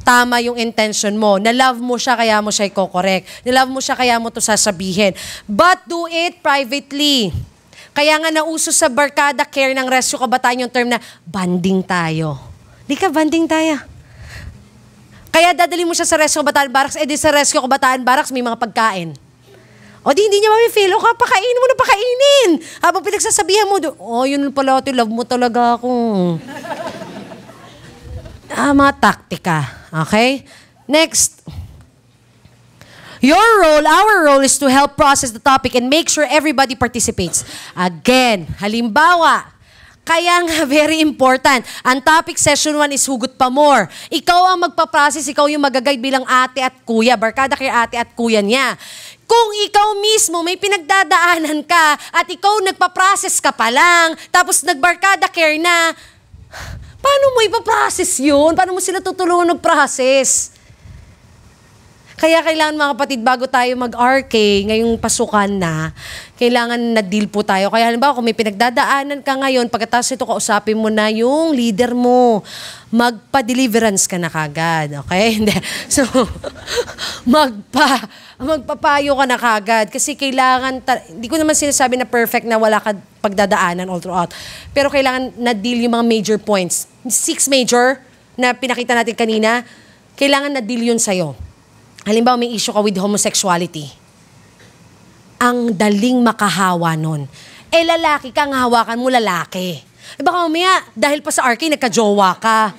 Speaker 1: Tama yung intention mo. Na-love mo siya, kaya mo siya i-correct. Na-love mo siya, kaya mo to sasabihin. But do it privately. Kaya nga nauso sa Barkada Care ng Rescue Kabataan yung term na banding tayo. Di ka, banding tayo. Kaya dadali mo siya sa Rescue Kabataan Barracks, di sa Rescue Kabataan Barracks may mga pagkain. Di hindi niya mami-feel, pakainin mo na pakainin. Habang pinagsasabihan mo, yun pala, love mo talaga ako. Mga taktika. Okay? Next. Our role is to help process the topic and make sure everybody participates. Again, halimbawa, Kaya nga, very important. Ang topic session 1 is hugot pa more. Ikaw ang magpa-process, ikaw yung mag-guide bilang ate at kuya. Barkada care ate at kuya niya. Kung ikaw mismo may pinagdadaanan ka at ikaw nagpa-process ka pa lang, tapos nagbarkada care na, paano mo ipa-process yun? Paano mo sila tutulungan mag-process? Kaya kailangan mga kapatid, bago tayo mag-RK, ngayong pasukan na, kailangan na-deal po tayo. Kaya halimbawa, kung may pinagdadaanan ka ngayon, pagkatapos ito, kausapin mo na yung leader mo. Magpa-deliverance ka na kagad. Okay? So, magpapayo ka na kagad. Kasi kailangan, hindi ko naman sinasabi na perfect na wala ka pagdadaanan all throughout. Pero kailangan na-deal yung mga major points. 6 major na pinakita natin kanina, kailangan na-deal yun sa'yo. Halimbawa, may issue ka with homosexuality. Ang daling makahawa nun. Eh, lalaki ka, ang hawakan mo lalaki. Eh, baka mamaya, dahil pa sa RK, nagka-jowa ka.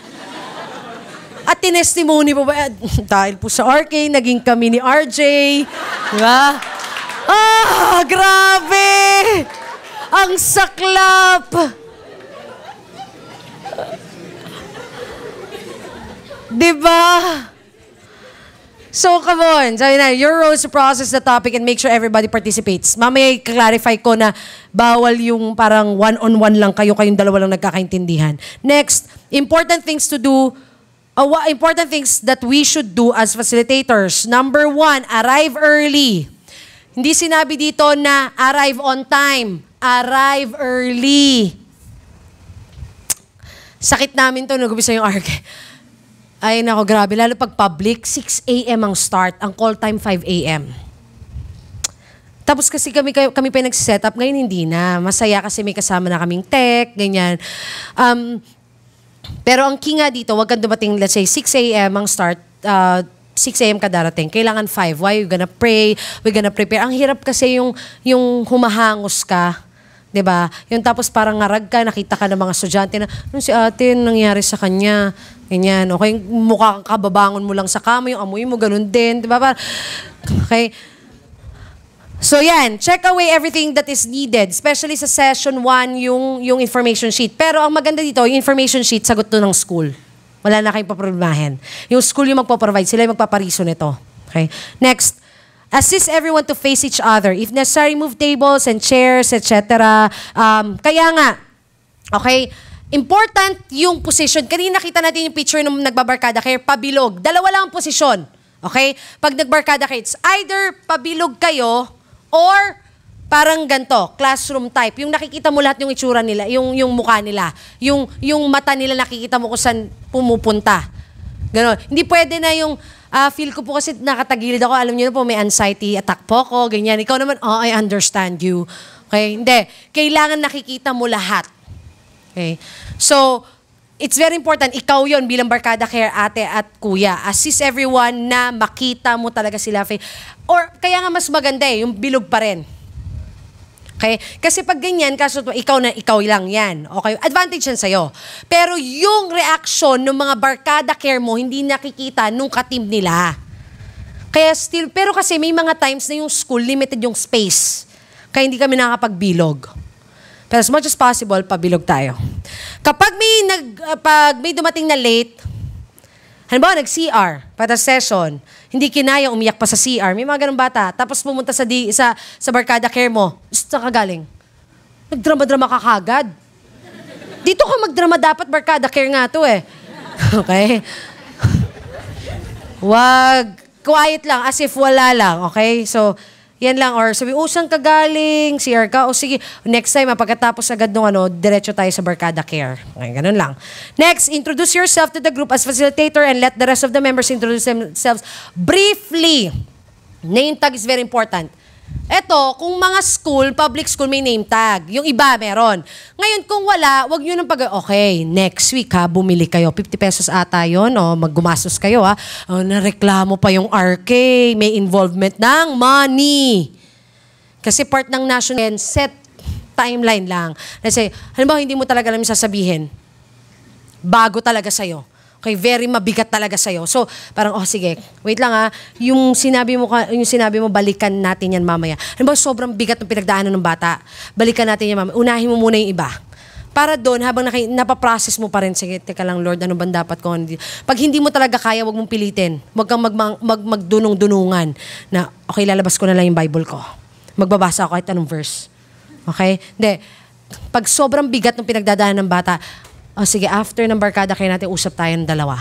Speaker 1: At tinestimony po ba, dahil po sa RK, naging kami ni RJ. Diba? Ah, grabe! Ang saklap! Diba? So, come on. Sabi na, your role is to process the topic and make sure everybody participates. Mamaya, clarify ko na bawal yung parang one-on-one lang kayo, kayong dalawa lang nagkakaintindihan. Next, important things to do, important things that we should do as facilitators. Number 1, arrive early. Hindi sinabi dito na arrive on time. Arrive early. Sakit namin to, nag-umpisa yung RK. Ay, nako, grabe. Lalo pag public, 6 a.m. ang start. Ang call time, 5 a.m. Tapos kasi kami pa yung nag-set up. Ngayon, hindi na. Masaya kasi may kasama na kaming tech, ganyan. Pero ang key nga dito, wag kang dumating, let's say, 6 a.m. ang start. 6 a.m. ka darating. Kailangan 5. Why? We're gonna pray. We're gonna prepare. Ang hirap kasi yung humahangos ka. 'Di ba? Yung tapos parang ngarag ka, nakita ka ng mga estudyante na, ano si ate, nangyari sa kanya? Ganyan. Okay, mukha kang kababangon mo lang sa kama, yung amoy mo, ganun din. 'Di ba? Okay. So yan, check away everything that is needed. Especially sa session 1, yung information sheet. Pero ang maganda dito, yung information sheet, sagot to ng school. Wala na kayong paproblemahin. Yung school yung magpo-provide, sila yung magpapariso nito. Okay? Next, assist everyone to face each other. If necessary, move tables and chairs, etc. Kaya nga, okay, important yung position. Kanina nakita natin yung picture ng nagbabarkada kayo, pabilog. Dalawa lang ang posisyon. Okay? Pag nagbarkada kayo, it's either pabilog kayo or parang ganito, classroom type. Yung nakikita mo lahat yung itsura nila, yung mukha nila, yung mata nila nakikita mo kung saan pumupunta. Ganon. Hindi pwede na yung feel ko po kasi nakatagilid ako. Alam niyo na po, may anxiety attack po ako, ganyan. Ikaw naman, oh, I understand you. Okay? Hindi. Kailangan nakikita mo lahat. Okay? So, it's very important. Ikaw yon bilang barkada care ate at kuya. Assist everyone na makita mo talaga sila. Or, kaya nga mas maganda yung bilog pa rin. Okay? Kasi pag ganyan, kaso ikaw lang yan. Okay? Advantage yan sa'yo. Pero yung reaction ng mga barkada care mo, hindi nakikita nung ka-team nila. Kaya still, pero kasi may mga times na yung school, limited yung space. Kaya hindi kami nakakapagbilog. Pero as much as possible, pabilog tayo. Kapag pag may dumating na late, halimbawa nag-CR, para session, hindi kinaya, umiyak pa sa CR, may mga ganun bata, tapos pumunta sa barkada care mo, saan ka galing? Nagdrama-drama ka kagad. Dito ka magdrama, dapat barkada care nga to eh. Okay? Wag, quiet lang, as if wala lang, okay? So, yan lang, or sabi, saan ka galing? CR ka? O sige, next time, pagkatapos agad nung diretso tayo sa barkada care. Okay, ganun lang. Next, introduce yourself to the group as facilitator and let the rest of the members introduce themselves briefly. Name tag is very important. Eto, kung mga school, public school, may name tag. Yung iba, meron. Ngayon, kung wala, wag nyo nang okay, next week bumili kayo. 50 pesos ata yun, maggumastos kayo nareklamo pa yung RK, may involvement ng money. Kasi part ng national, set timeline lang. Kasi, halimbawa, hindi mo talaga alam yung sasabihin. Bago talaga sa'yo. Okay, very mabigat talaga sa'yo. So, parang, sige, wait lang yung sinabi mo, balikan natin yan mamaya. Halimbawa, sobrang bigat ng pinagdaanan ng bata. Balikan natin yan mamaya. Unahin mo muna yung iba. para doon, habang napaprocess mo pa rin, sige, teka lang Lord, ano bang dapat ko? Pag hindi mo talaga kaya, wag mong pilitin. Wag kang magdunong-dunungan na, okay, lalabas ko na lang yung Bible ko. Magbabasa ako kahit anong verse. Okay? Hindi. Pag sobrang bigat ng pinagdadaanan ng bata, sige, after ng barkada kayo natin, usap tayo ng dalawa.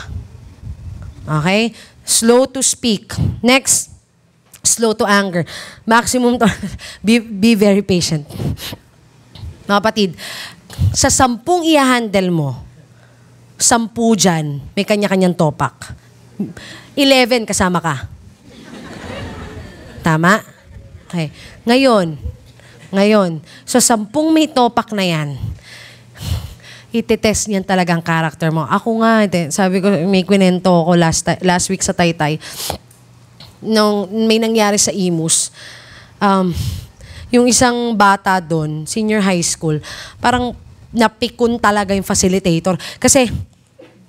Speaker 1: Okay? Slow to speak. Next, slow to anger. Maximum to, be very patient. Mga kapatid, sa 10 i-handle mo, 10 dyan, may kanya-kanyang topak. 11 kasama ka. Tama? Okay. Ngayon, sa 10 may topak na yan, iti-test niyan talagang character mo. Ako nga, sabi ko, may kwento ako last week sa Taytay, nung may nangyari sa Imus, yung isang bata doon, senior high school, parang napikon talaga yung facilitator. Kasi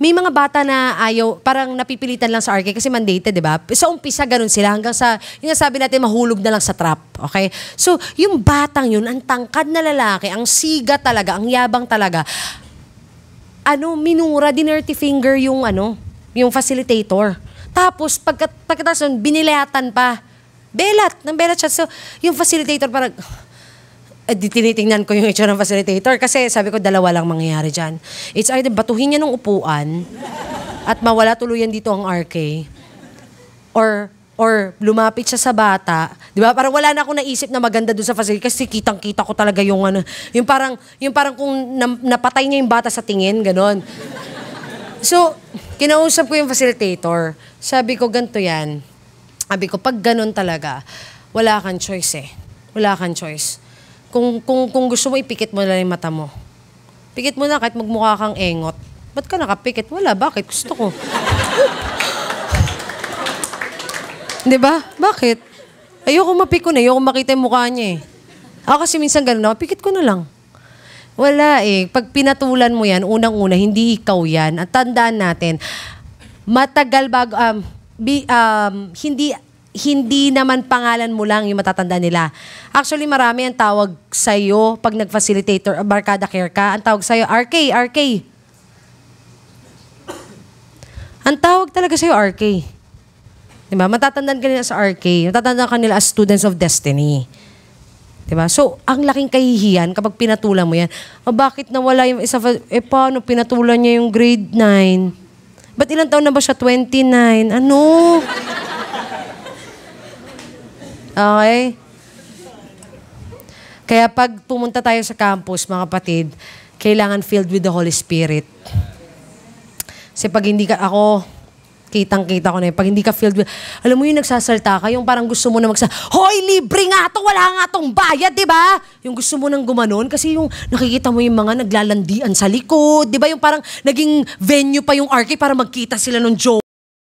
Speaker 1: may mga bata na ayaw, parang napipilitan lang sa RK kasi mandated, di ba? Sa umpisa, ganun sila. Hanggang sa, yung sabi natin, mahulog na lang sa trap. Okay? So, yung batang yun, ang tangkad na lalaki, ang siga talaga, ang yabang talaga, minura, dirty finger yung, yung facilitator. Tapos, pagkatapos nun, binilatan pa. Belat siya. So, yung facilitator parang, tinitingnan ko yung itsura ng facilitator kasi sabi ko, dalawa lang mangyayari dyan. It's either batuhin niya ng upuan at mawala tuluyan dito ang RK or lumapit siya sa bata. Di ba? Parang wala na akong naisip na maganda doon sa facility kasi kitang-kita ko talaga yung yung parang kung napatay niya yung bata sa tingin, ganon. So, kinausap ko yung facilitator. Sabi ko, ganito yan. Sabi ko, pag ganon talaga, wala kang choice eh. Wala kang choice. Kung gusto mo, ipikit mo na yung mata mo. Pikit mo na kahit magmukha kang engot. Ba't ka nakapikit? Wala, bakit? Gusto ko. Di ba? Bakit? Ayoko mapikon eh. Ayoko makita yung mukha niya eh. Ako kasi minsan gano'n ako, pikit ko na lang. Wala eh. Pag pinatulan mo yan, unang-una, hindi ikaw yan. At tandaan natin, matagal bago, hindi naman pangalan mo lang yung matatanda nila. Actually, marami ang tawag sa'yo pag nag-facilitator, barkada care ka, ang tawag sa'yo, RK. Ang tawag talaga sa'yo, RK. Diba? Matatandaan ka nila sa RK. Matatandaan ka nila as students of destiny. Diba? So, ang laking kahihiyan kapag pinatulan mo yan. Bakit nawala yung isa? Paano pinatulan niya yung grade 9? Ba't ilang taon na ba siya? 29? Ano? Okay? Kaya pag pumunta tayo sa campus, mga kapatid, kailangan filled with the Holy Spirit. Kasi pag hindi ka, kitang-kita ko na yun. Pag hindi ka filled with, alam mo yung nagsasalta ka, yung parang gusto mo na Hoy, libre nga to, wala nga tong bayad, di ba? Yung gusto mo nang gumanon, kasi yung nakikita mo yung mga naglalandian sa likod, di ba? Yung parang naging venue pa yung RK para magkita sila ng joke.